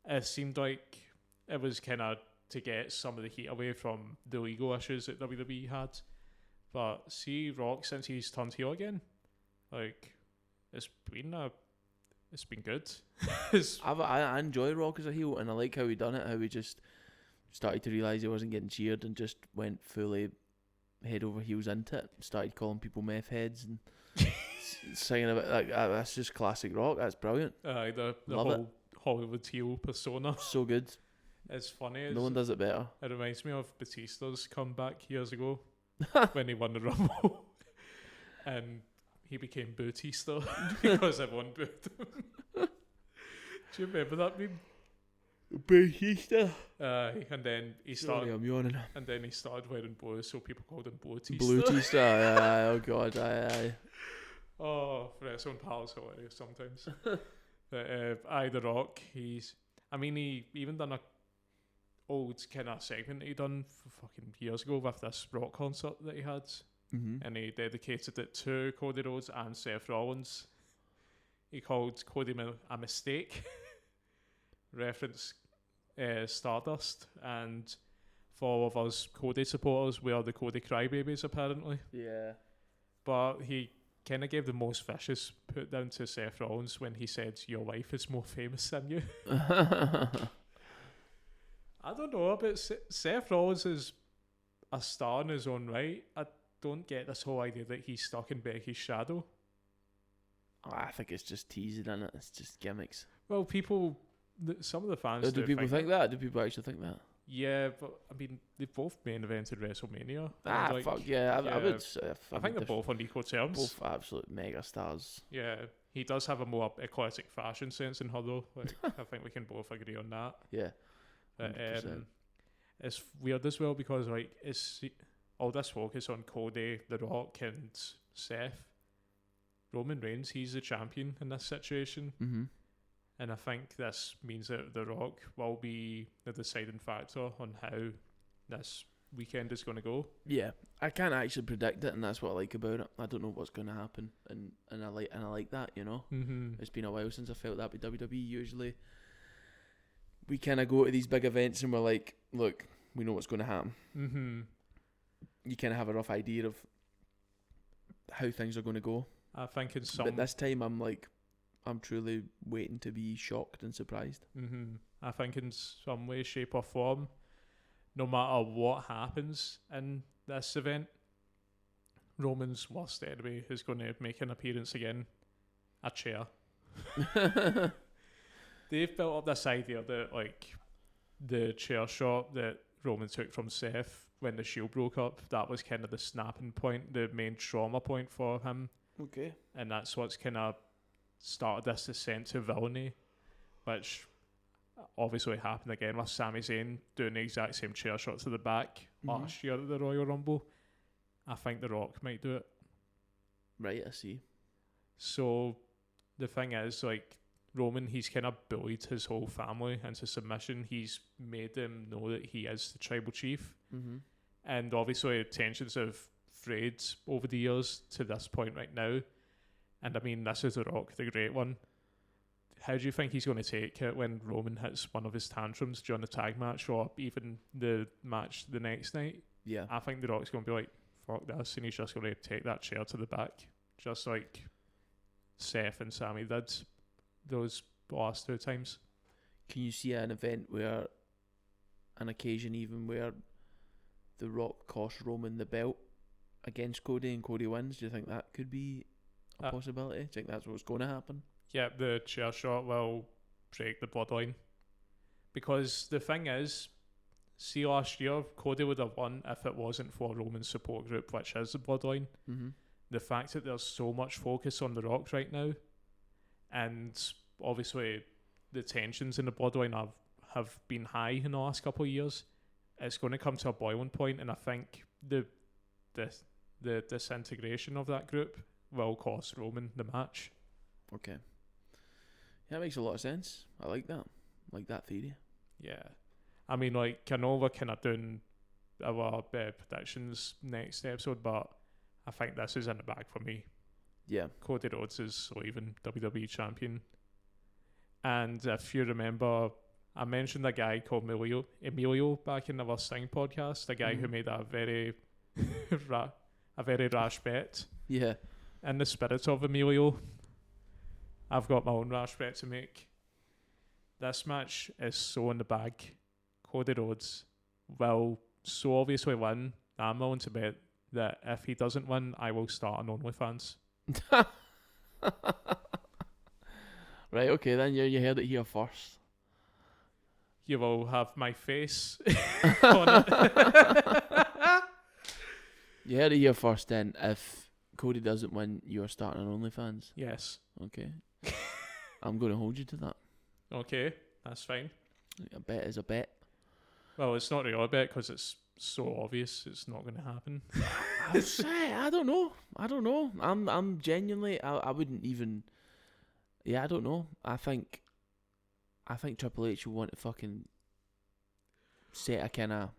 it seemed like it was kind of to get some of the heat away from the legal issues that WWE had. But see, Rock, since he's turned heel again, like, it's been good. I enjoy Rock as a heel, and I like how he done it. How he just started to realise he wasn't getting cheered and just went fully head over heels into it. Started calling people meth heads and singing about like that's just classic Rock. That's brilliant. The Love whole it. Hollywood heel persona. So good. It's funny. No one does it better. It reminds me of Batista's comeback years ago when he won the Rumble, and he became Bautista because everyone booed him. Do you remember that meme? Batista. And then he started. Sorry, I'm yawning. And then he started wearing blue, so people called him Bautista. Bautista. Oh god. Aye. Oh, Wrestling Pal's hilarious sometimes. But The Rock, he even done a old kind of segment he done fucking years ago with this rock concert that he had. Mm-hmm. And he dedicated it to Cody Rhodes and Seth Rollins. He called Cody a mistake, reference Stardust, and for all of us Cody supporters, we are the Cody crybabies apparently. Yeah. But he kind of gave the most vicious put down to Seth Rollins when he said, "Your wife is more famous than you." I don't know, but Seth Rollins is a star in his own right. I don't get this whole idea that he's stuck in Becky's shadow. Oh, I think it's just teasing, isn't it? It's just gimmicks. Well, some of the fans do people think that? Do people actually think that? Yeah, but I mean, they've both main evented WrestleMania. Fuck yeah. I would say. I think they're both on equal terms. Both absolute mega stars. Yeah, he does have a more eclectic fashion sense than her though. Like, I think we can both agree on that. Yeah. But, it's weird as well because like it's all this focus on Cody, The Rock, and Seth. Roman Reigns, he's the champion in this situation. Mm-hmm. And I think this means that The Rock will be the deciding factor on how this weekend is going to go. Yeah, I can't actually predict it, and that's what I like about it. I don't know what's going to happen, and I like that, you know. Mm-hmm. It's been a while since I felt that with WWE. Usually, we kind of go to these big events and we're like, look, we know what's going to happen. Mm-hmm. You kind of have a rough idea of how things are going to go. I think in some... But this time I'm truly waiting to be shocked and surprised. Mm-hmm. I think in some way, shape or form, no matter what happens in this event, Roman's worst enemy is going to make an appearance again. A chair. They've built up this idea that like the chair shot that Roman took from Seth when the Shield broke up, that was kind of the snapping point, the main trauma point for him. Okay. And that's what's kind of started this descent to villainy, which obviously happened again with Sami Zayn doing the exact same chair shot to the back last year at the Royal Rumble. I think The Rock might do it. Right, I see. So the thing is, like, Roman, he's kind of bullied his whole family into submission. He's made them know that he is the tribal chief. Mm-hmm. And obviously tensions have frayed over the years to this point right now. And I mean, this is The Rock, the great one. How do you think he's going to take it when Roman hits one of his tantrums during the tag match or even the match the next night? Yeah. I think The Rock's going to be like, fuck this, and he's just going to take that chair to the back. just like Seth and Sammy did those last 2 times. Can you see an event where, an occasion even where The Rock cost Roman the belt against Cody and Cody wins? Do you think that could be a possibility? Do you think that's what's going to happen? Yeah, the chair shot will break the bloodline. Because the thing is, see last year, Cody would have won if it wasn't for Roman's support group, which is the bloodline. Mm-hmm. The fact that there's so much focus on The Rock right now, and obviously the tensions in the bloodline have been high in the last couple of years, it's going to come to a boiling point, and I think the disintegration of that group will cost Roman the match. Okay. Yeah, that makes a lot of sense. I like that. I like that theory. Yeah. I mean, like, I know we're kind of doing our predictions next episode, but I think this is in the bag for me. Yeah. Cody Rhodes is leaving WWE champion. And if you remember, I mentioned a guy called Emilio back in our Sting podcast, the guy who made a very rash bet. Yeah. In the spirit of Emilio, I've got my own rash bet to make. This match is so in the bag. Cody Rhodes will so obviously win. I'm willing to bet that if he doesn't win, I will start an OnlyFans. Right, okay, then you heard it here first. You will have my face on it. You heard it here first then. If Cody doesn't win, you're starting an OnlyFans. Yes. Okay. I'm going to hold you to that. Okay, that's fine. A bet is a bet. Well, it's not really a bet because it's so obvious it's not going to happen. I don't know. I'm genuinely. I wouldn't even. Yeah, I don't know. I think Triple H will want to fucking set a kind of.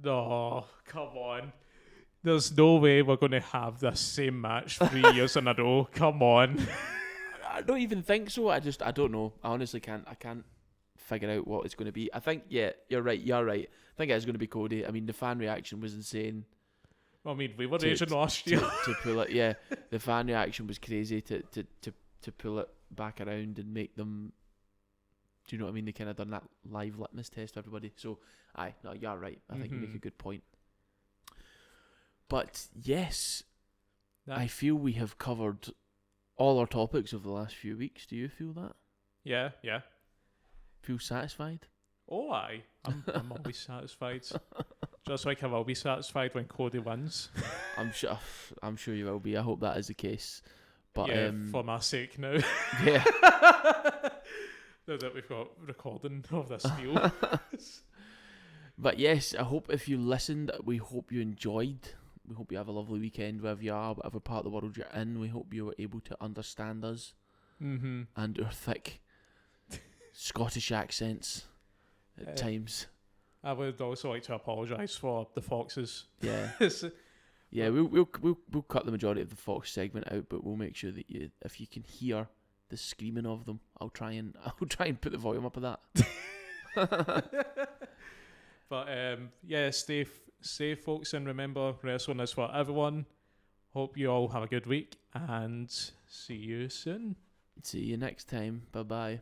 No, come on. There's no way we're going to have this same match 3 years in a row. Come on. I don't even think so. I don't know. I honestly can't. I can't figure out what it's going to be. I think, yeah, you're right. I think it's going to be Cody. I mean, the fan reaction was insane. I mean, we were raging last year. To pull it, yeah. The fan reaction was crazy to pull it back around and make them. Do you know what I mean? They kind of done that live litmus test for everybody. So, no, you're right. I think you make a good point. But yes, I feel we have covered all our topics of the last few weeks. Do you feel that? Yeah. Feel satisfied? Oh, I'm always satisfied. Just like I will be satisfied when Cody wins. I'm sure you will be. I hope that is the case. But yeah, for my sake now. Yeah. Now that we've got recording of this deal. But yes, I hope if you listened, we hope you enjoyed. We hope you have a lovely weekend wherever you are, whatever part of the world you're in. We hope you were able to understand us and our thick Scottish accents at times. I would also like to apologise for the Foxes. Yeah. Yeah, we'll cut the majority of the Fox segment out, but we'll make sure that if you can hear the screaming of them, I'll try and put the volume up of that. But yeah, stay safe, folks, and remember, wrestling is for everyone. Hope you all have a good week, and see you soon. See you next time. Bye bye.